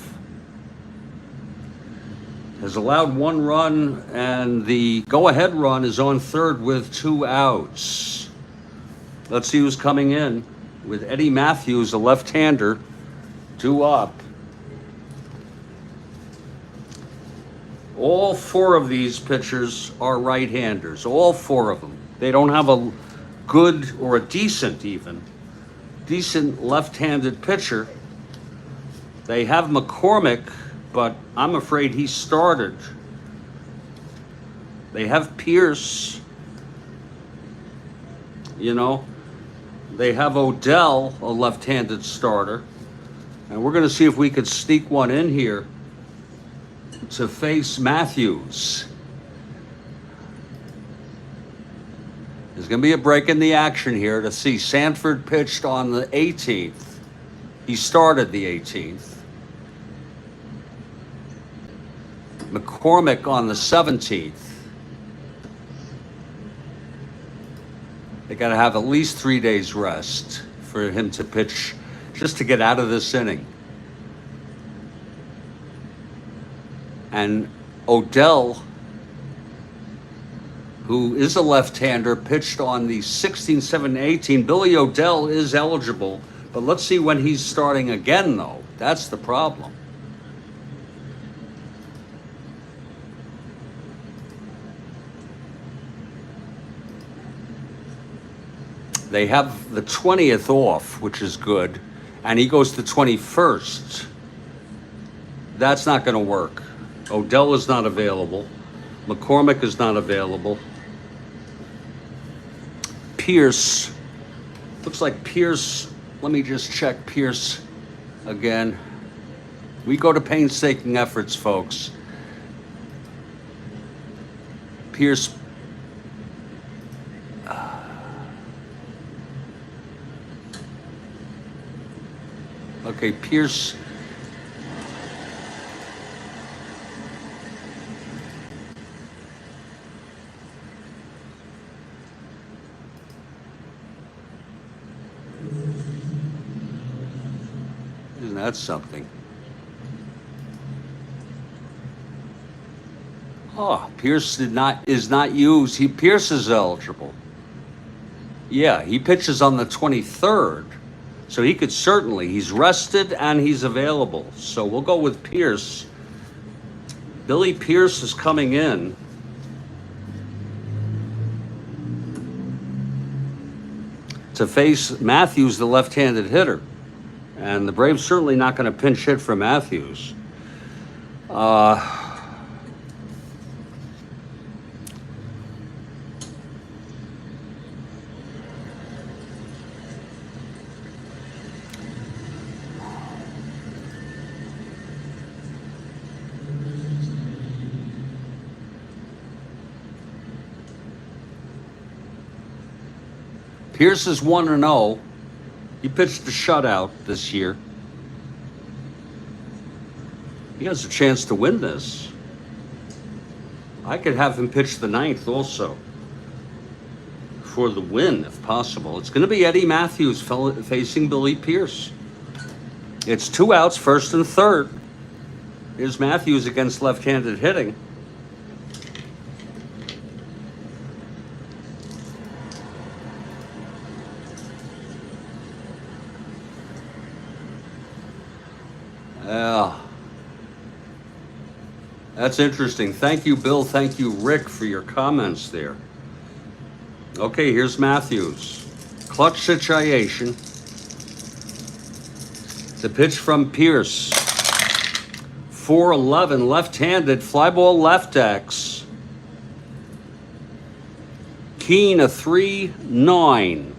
Has has allowed 1 run, and the go-ahead run is on third with 2 outs. Let's see who's coming in with Eddie Matthews, a left-hander, due up. All 4 of these pitchers are right-handers, all 4 of them. They don't have a good or a decent left-handed pitcher. They have McCormick, but I'm afraid he started. They have Pierce, you know. They have Odell, a left-handed starter. And we're going to see if we could sneak one in here to face Matthews. There's going to be a break in the action here to see. Sanford pitched on the 18th. He started the 18th. McCormick on the 17th. They got to have at least 3 days rest for him to pitch, just to get out of this inning. And Odell, who is a left-hander, pitched on the 16, 17, 18. Billy Odell is eligible, but let's see when he's starting again, though. That's the problem. They have the 20th off, which is good, and he goes to 21st. That's not going to work. Odell is not available. McCormick is not available. Pierce. Looks like Pierce. Let me just check Pierce again. We go to painstaking efforts, folks. Pierce. Okay, Pierce. Isn't that something? Oh, Pierce is not used. Pierce is eligible. Yeah, he pitches on the 23rd. So he could certainly, he's rested and he's available. So we'll go with Pierce. Billy Pierce is coming in. To face Matthews, the left-handed hitter. And the Braves certainly not going to pinch hit for Matthews. Pierce is 1-0. He pitched a shutout this year. He has a chance to win this. I could have him pitch the 9th also for the win, if possible. It's going to be Eddie Matthews facing Billy Pierce. It's 2 outs, first and third. Here's Matthews against left-handed hitting. Yeah, that's interesting. Thank you, Bill. Thank you, Rick, for your comments there. Okay, here's Matthews. Clutch situation. The pitch from Pierce. 4-11, left-handed, fly ball left X. Keen, a 3-9.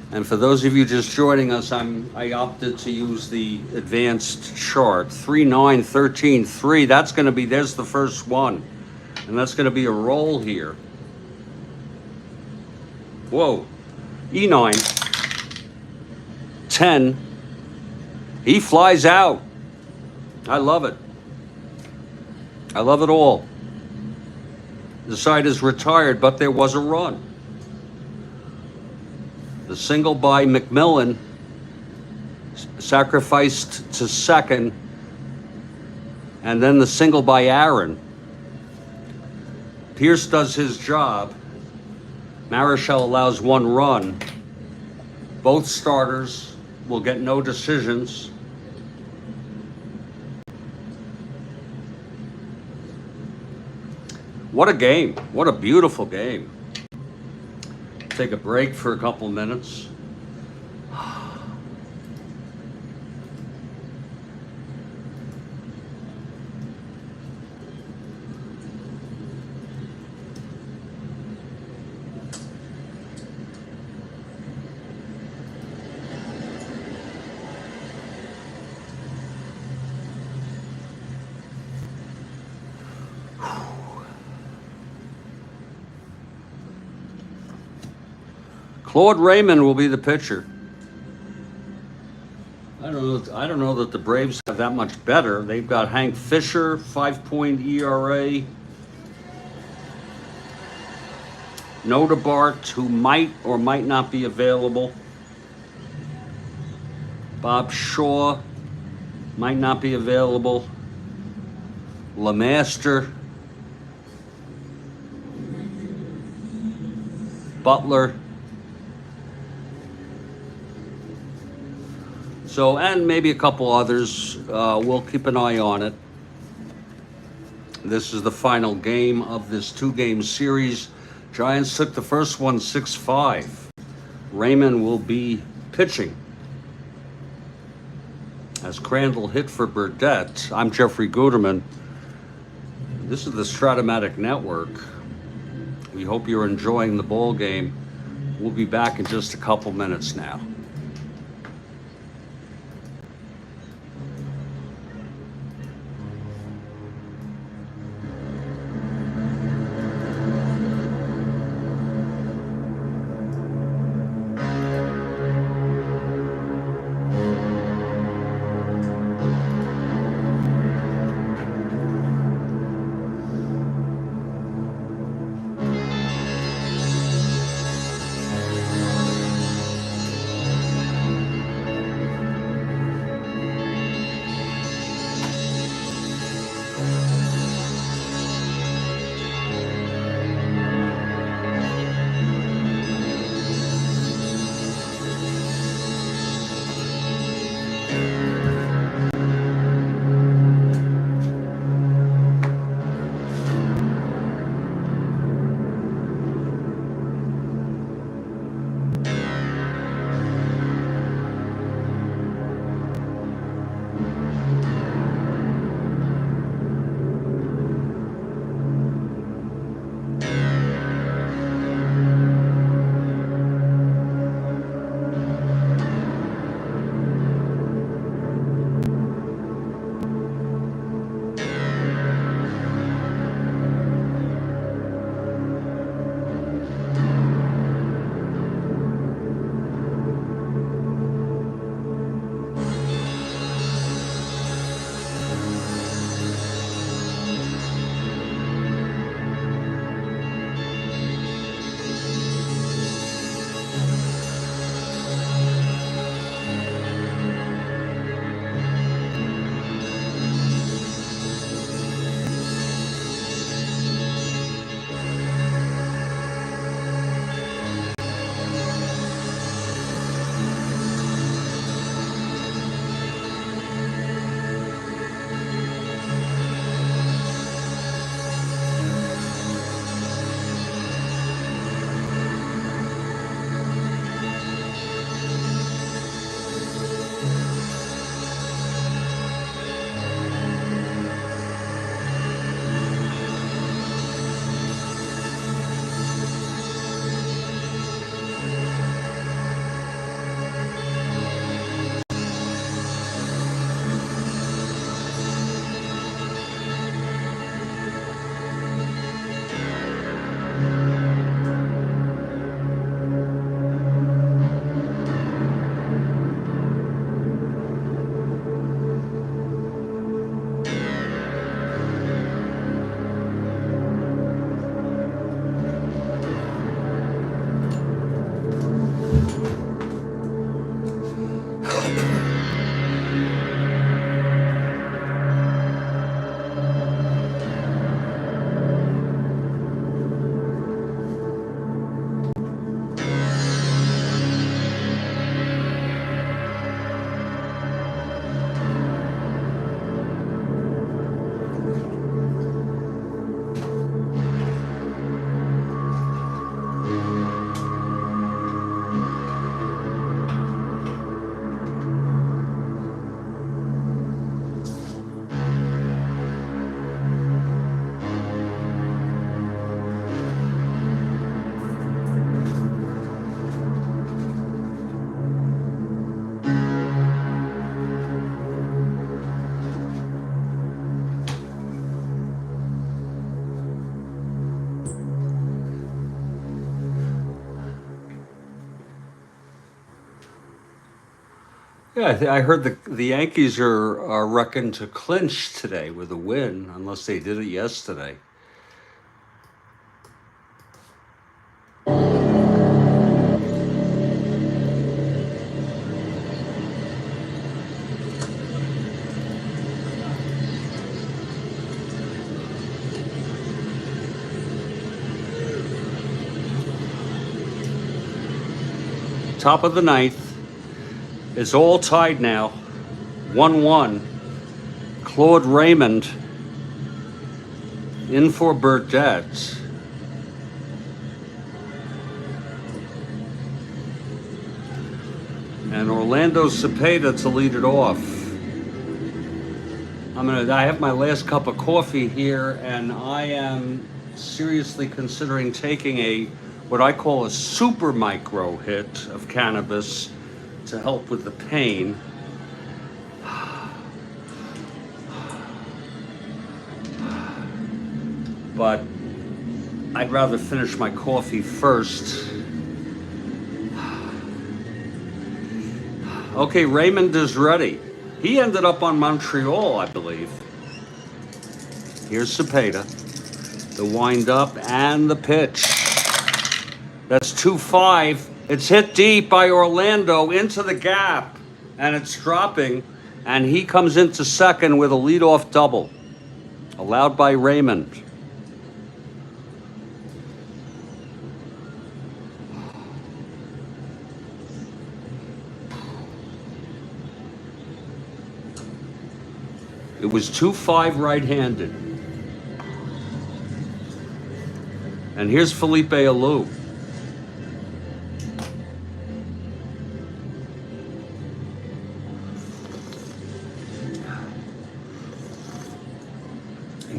And for those of you just joining us, I opted to use the advanced chart. 3-9, 13-3. That's going to be, there's the first one. And that's going to be a roll here. Whoa. E9. 10. He flies out. I love it. I love it all. The side is retired, but there was a run. The single by McMillan, sacrificed to second. And then the single by Aaron. Pierce does his job. Marichal allows one run. Both starters will get no decisions. What a game. What a beautiful game. Take a break for a couple minutes. Claude Raymond will be the pitcher. I don't know that the Braves have that much better. They've got Hank Fisher, 5-point ERA. Nodebart, who might or might not be available. Bob Shaw might not be available. LeMaster. Butler. So, and maybe a couple others. We'll keep an eye on it. This is the final game of this 2-game series. Giants took the first one 6-5. Raymond will be pitching as Crandall hit for Burdette. I'm Jeffrey Guterman. This is the Strat-O-Matic Network. We hope you're enjoying the ball game. We'll be back in just a couple minutes now. Yeah, I heard the Yankees are reckoned to clinch today with a win, unless they did it yesterday. Top of the ninth. It's all tied now. 1-1. Claude Raymond in for Burdette. And Orlando Cepeda to lead it off. I have my last cup of coffee here, and I am seriously considering taking what I call a super micro hit of cannabis to help with the pain. But I'd rather finish my coffee first. Okay, Raymond is ready. He ended up on Montreal, I believe. Here's Cepeda. The wind up and the pitch. That's 2-5. It's hit deep by Orlando into the gap, and it's dropping, and he comes into second with a leadoff double, allowed by Raymond. It was 2-5 right-handed. And here's Felipe Alou.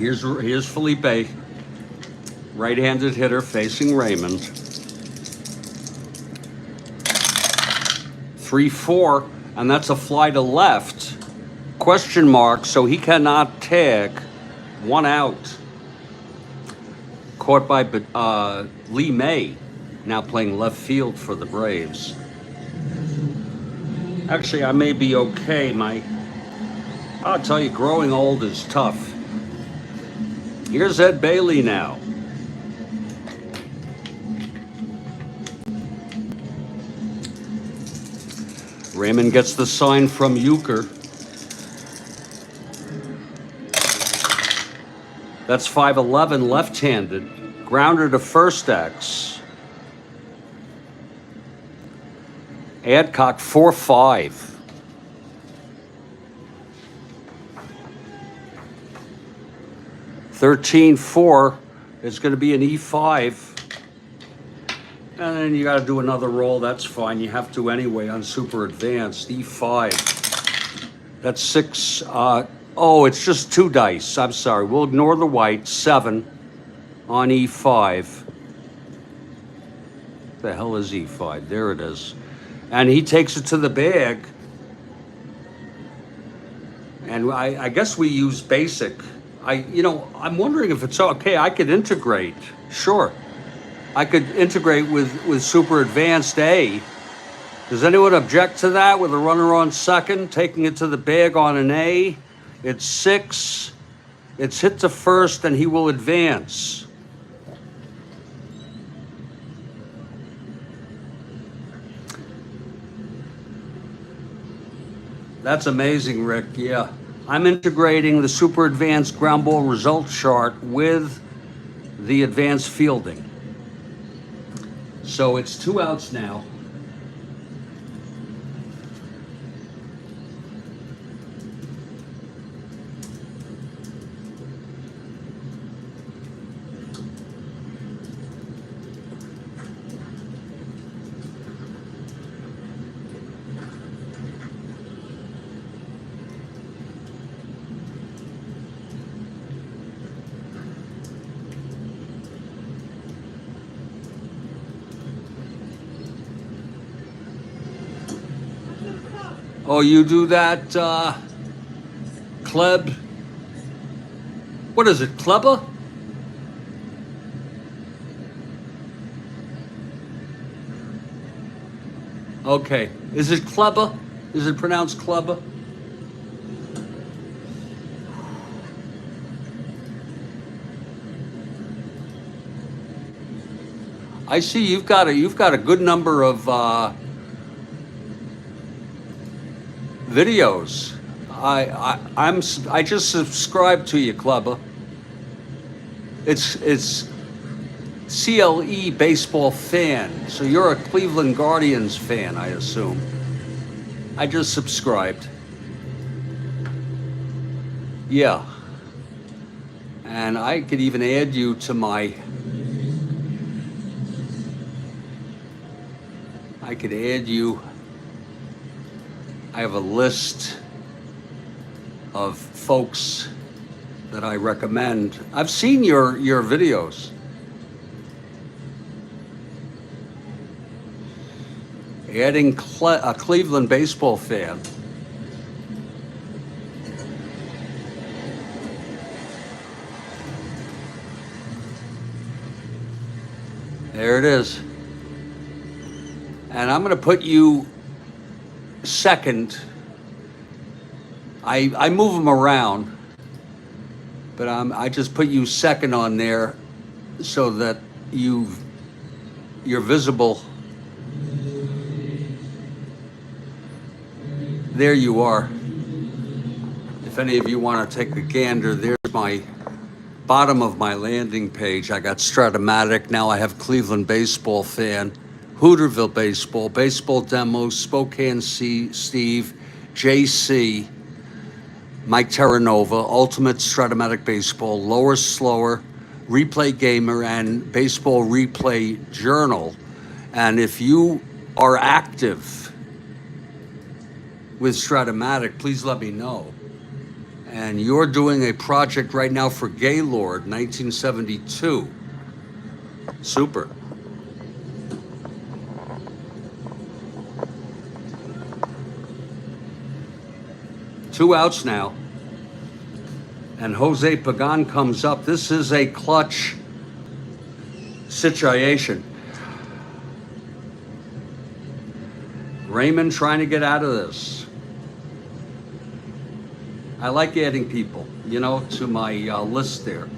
Here's Felipe, right-handed hitter facing Raymond. 3-4, and that's a fly to left. Question mark, so he cannot tag. 1 out. Caught by Lee May, now playing left field for the Braves. Actually, I may be okay. I'll tell you, growing old is tough. Here's Ed Bailey now. Raymond gets the sign from Euchre. That's 5-11 left-handed. Grounder to first X. Adcock 4-5. 13-4 is going to be an E5. And then you got to do another roll. That's fine. You have to anyway on super advanced. E5. That's 6. Oh, it's just 2 dice. I'm sorry. We'll ignore the white. 7 on E5. The hell is E5? There it is. And he takes it to the bag. And I guess we use basic. I'm wondering if it's okay. I could integrate. Sure. I could integrate with super advanced A. Does anyone object to that with a runner on second, taking it to the bag on an A? It's 6. It's hit to first, and he will advance. That's amazing, Rick. Yeah. I'm integrating the super advanced ground ball result chart with the advanced fielding. So it's 2 outs now. Oh, you do that, Kleb? What is it, Kleba? Okay. Is it Kleba? Is it pronounced Clubber? I see you've got a good number of videos. I just subscribed to you, Clubber. It's CLE baseball fan. So you're a Cleveland Guardians fan, I assume. I just subscribed. Yeah. And I could even add you to my. I could add you. I have a list of folks that I recommend. I've seen your videos. Adding a Cleveland baseball fan. There it is. And I'm going to put you second. I move them around, but I just put you second on there so that you're visible. There you are. If any of you want to take a gander, there's my bottom of my landing page. I got Strat-O-Matic. Now I have Cleveland baseball fan, Hooterville baseball, baseball demos, Spokane Steve, JC, Mike Terranova, Ultimate Strat-O-Matic baseball, Lower Slower, Replay Gamer, and Baseball Replay Journal. And if you are active with Strat-O-Matic, please let me know. And you're doing a project right now for Gaylord, 1972. Super. Two outs now. And Jose Pagan comes up. This is a clutch situation. Raymond trying to get out of this. I like adding people, to my list there.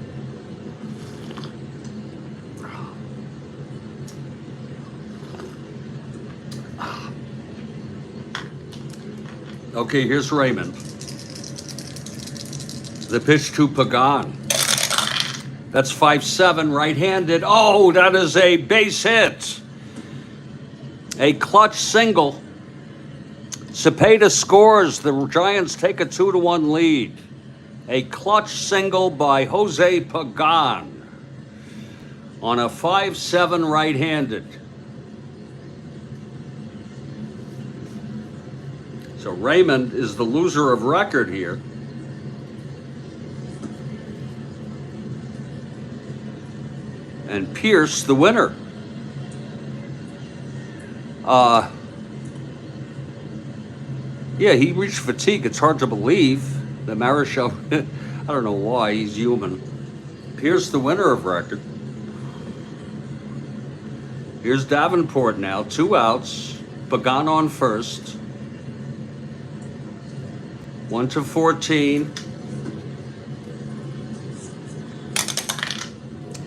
Okay, here's Raymond. The pitch to Pagan. That's 5-7, right-handed. Oh, that is a base hit. A clutch single. Cepeda scores. The Giants take a 2-1 lead. A clutch single by Jose Pagan on a 5-7 right-handed. So Raymond is the loser of record here. And Pierce, the winner. Yeah, he reached fatigue. It's hard to believe that Marichal, I don't know why, he's human. Pierce, the winner of record. Here's Davenport now, 2 outs. Pagan on first. 1-14.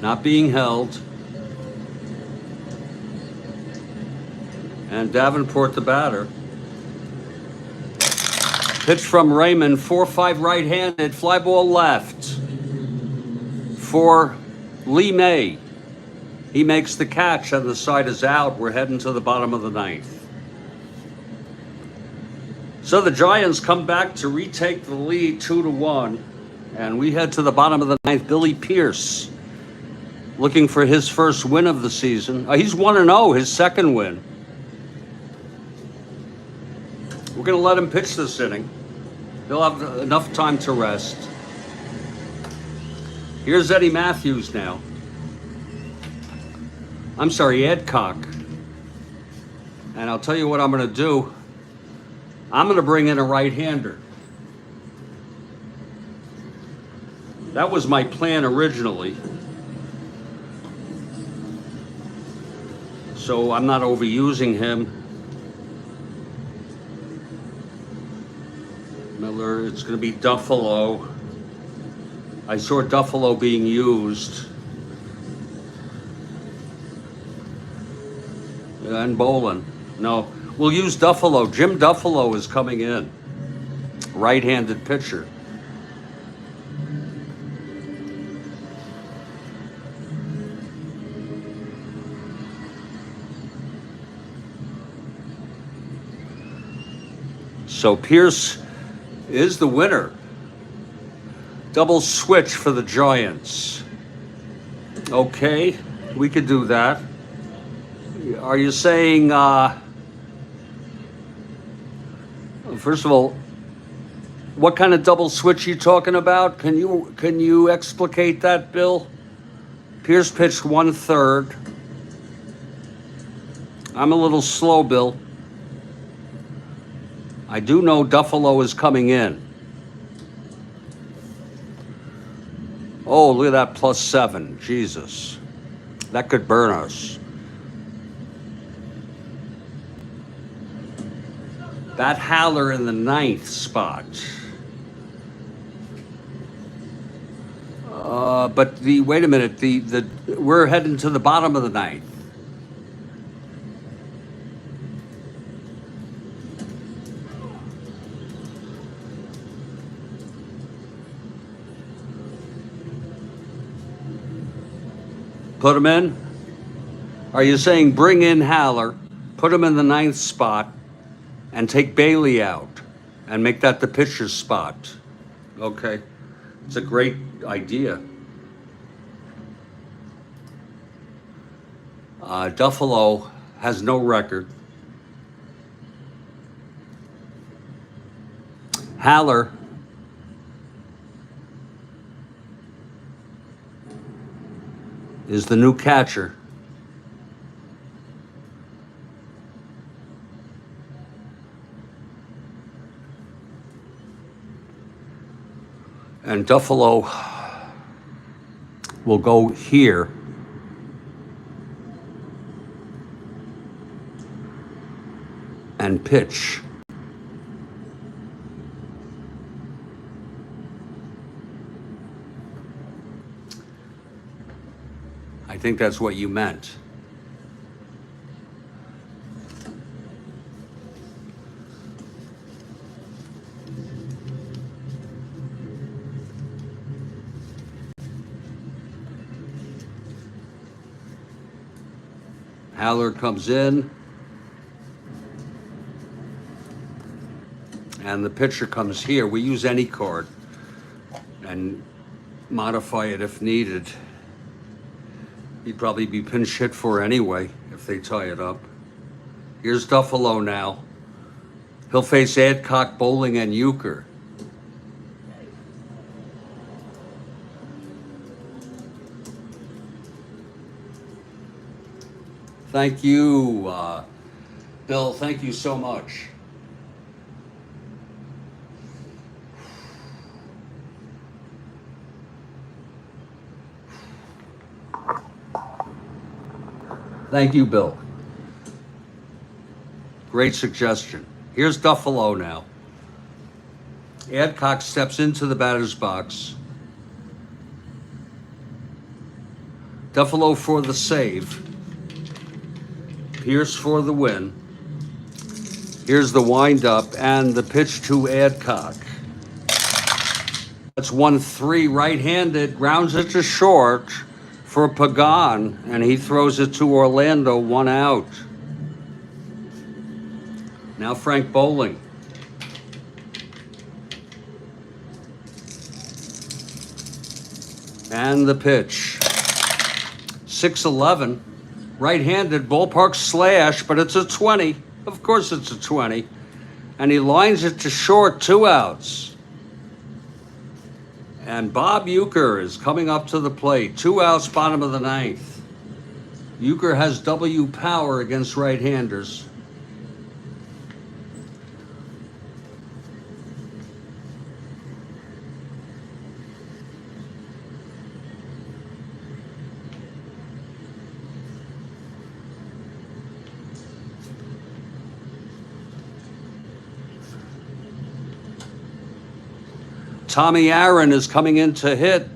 Not being held. And Davenport, the batter. Pitch from Raymond, 4-5 right-handed, fly ball left for Lee May. He makes the catch and the side is out. We're heading to the bottom of the 9th. So the Giants come back to retake the lead 2-1, and we head to the bottom of the 9th. Billy Pierce looking for his first win of the season. He's 1-0, his second win. We're going to let him pitch this inning. He'll have enough time to rest. Here's Eddie Matthews now. I'm sorry, Adcock. And I'll tell you what I'm going to do. I'm going to bring in a right-hander. That was my plan originally. So I'm not overusing him. It's going to be Duffalo. I saw Duffalo being used. And Bolin. No, we'll use Duffalo. Jim Duffalo is coming in. Right-handed pitcher. So Pierce is the winner. Double switch for the Giants. Okay, we could do that. Are you saying, first of all, what kind of double switch are you talking about? Can you explicate that, Bill? Pierce pitched 1/3. I'm a little slow, Bill. I do know Duffalo is coming in. Oh, look at that +7. Jesus. That could burn us. Bat Haller in the 9th spot. But wait a minute, we're heading to the bottom of the 9th. Put him in? Are you saying bring in Haller, put him in the 9th spot, and take Bailey out, and make that the pitcher's spot? Okay, it's a great idea. Duffalo has no record. Haller is the new catcher. And Duffalo will go here. And pitch. I think that's what you meant. Haller comes in. And the pitcher comes here. We use any card and modify it if needed. He'd probably be pinch hit for anyway if they tie it up. Here's Duffalo now. He'll face Adcock, Bowling, and Euchre. Thank you, Bill. Thank you so much. Thank you, Bill. Great suggestion. Here's Duffalo now. Adcock steps into the batter's box. Duffalo for the save. Pierce for the win. Here's the windup and the pitch to Adcock. That's 1-3 right-handed, grounds it to short for Pagan, and he throws it to Orlando, 1 out. Now Frank Bowling. And the pitch. 6-11. Right-handed, ballpark slash, but it's a 20. Of course it's a 20. And he lines it to short, 2 outs. And Bob Euchre is coming up to the plate. 2 outs, bottom of the 9th. Euchre has W power against right-handers. Tommy Aaron is coming in to hit.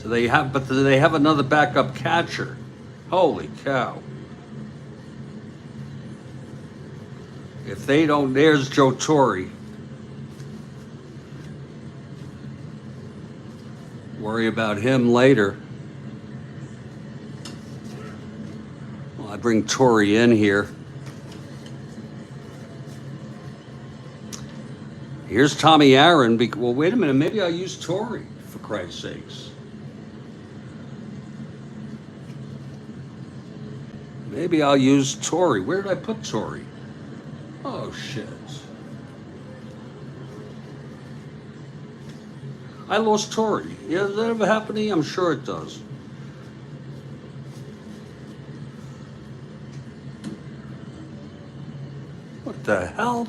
Do they have another backup catcher? Holy cow. If they don't, there's Joe Torre. Worry about him later. Well, I bring Torre in here. Here's Tommy Aaron. Well, wait a minute. Maybe I'll use Torre, for Christ's sakes. Maybe I'll use Torre. Where did I put Torre? Oh, shit. I lost Torre. Yeah, does that ever happen to you? I'm sure it does. What the hell?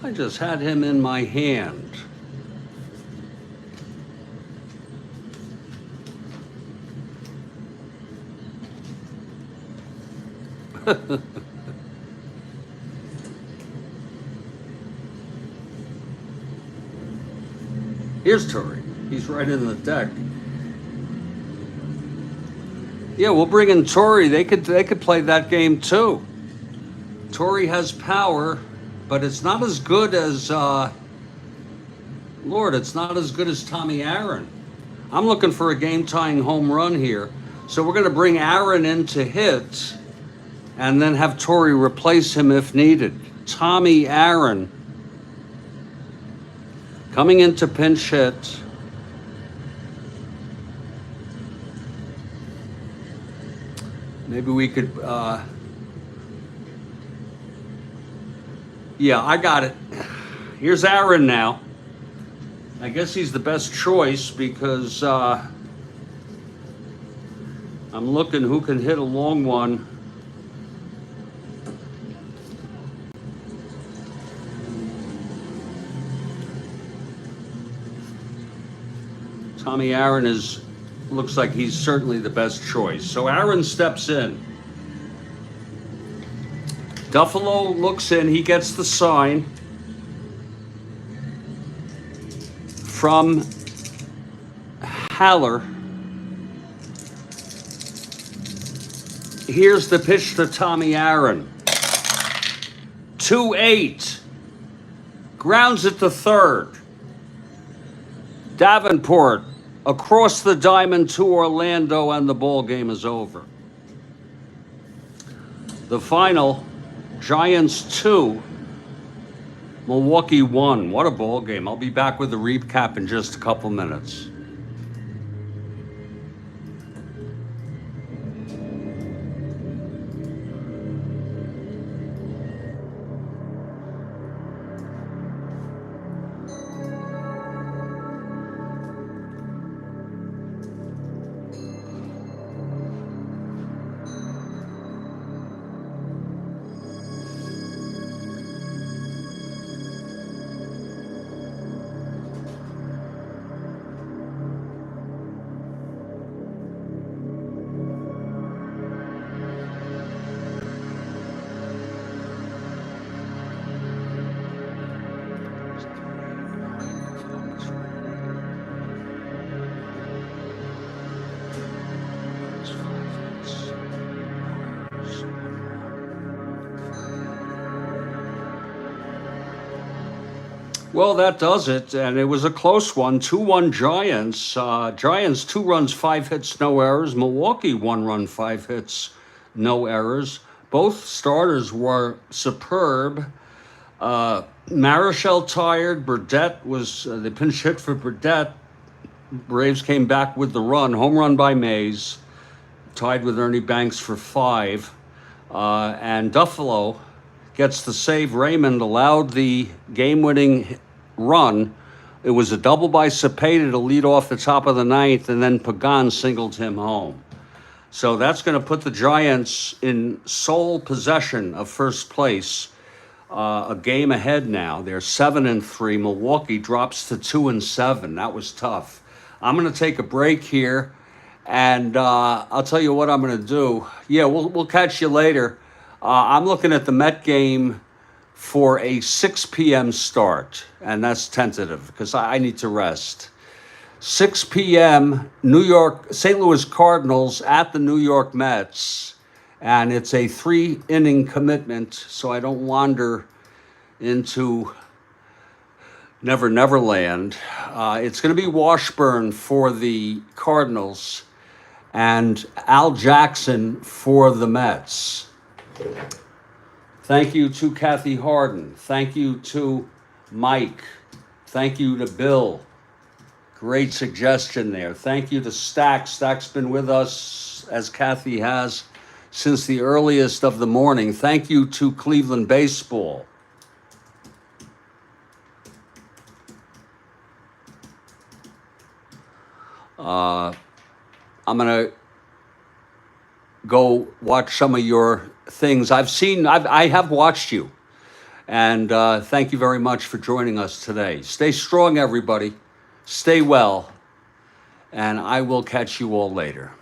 I just had him in my hand. Here's Torre. He's right in the deck. Yeah, we'll bring in Torre. They could play that game too. Torre has power, but it's not as good as Lord. It's not as good as Tommy Aaron. I'm looking for a game-tying home run here, so we're going to bring Aaron in to hit, and then have Torre replace him if needed. Tommy Aaron coming into pinch hit. Maybe we could, yeah, I got it. Here's Aaron now. I guess he's the best choice because I'm looking who can hit a long one. Tommy Aaron looks like he's certainly the best choice. So Aaron steps in. Duffalo looks in. He gets the sign from Haller. Here's the pitch to Tommy Aaron. 2-8. Grounds it to third. Davenport across the diamond to Orlando, and the ball game is over. The final, Giants 2, Milwaukee 1. What a ball game. I'll be back with a recap in just a couple minutes. Well, that does it, and it was a close one. 2-1 Giants. Giants 2 runs, 5 hits, no errors. Milwaukee 1 run, 5 hits, no errors. Both starters were superb. Marichal tired. Burdette was the pinch hit for Burdette. Braves came back with the run. Home run by Mays. Tied with Ernie Banks for 5. And Duffalo gets the save. Raymond allowed the game-winning run. It was a double by Cepeda to lead off the top of the ninth, and then Pagan singled him home. So that's going to put the Giants in sole possession of first place. A game ahead now. They're 7-3. Milwaukee drops to 2-7. That was tough. I'm going to take a break here, And I'll tell you what I'm going to do. Yeah, we'll catch you later. I'm looking at the Met game for a 6 p.m. start, and that's tentative because I need to rest. 6 p.m. St. Louis Cardinals at the New York Mets, and it's a 3-inning commitment, so I don't wander into Never Never Land. It's going to be Washburn for the Cardinals and Al Jackson for the Mets. Thank you to Kathy Harden. Thank you to Mike. Thank you to Bill. Great suggestion there. Thank you to Stack. Stack's been with us, as Kathy has, since the earliest of the morning. Thank you to Cleveland Baseball. I'm going to go watch some of your things. I have watched you. And thank you very much for joining us today. Stay strong, everybody. Stay well. And I will catch you all later.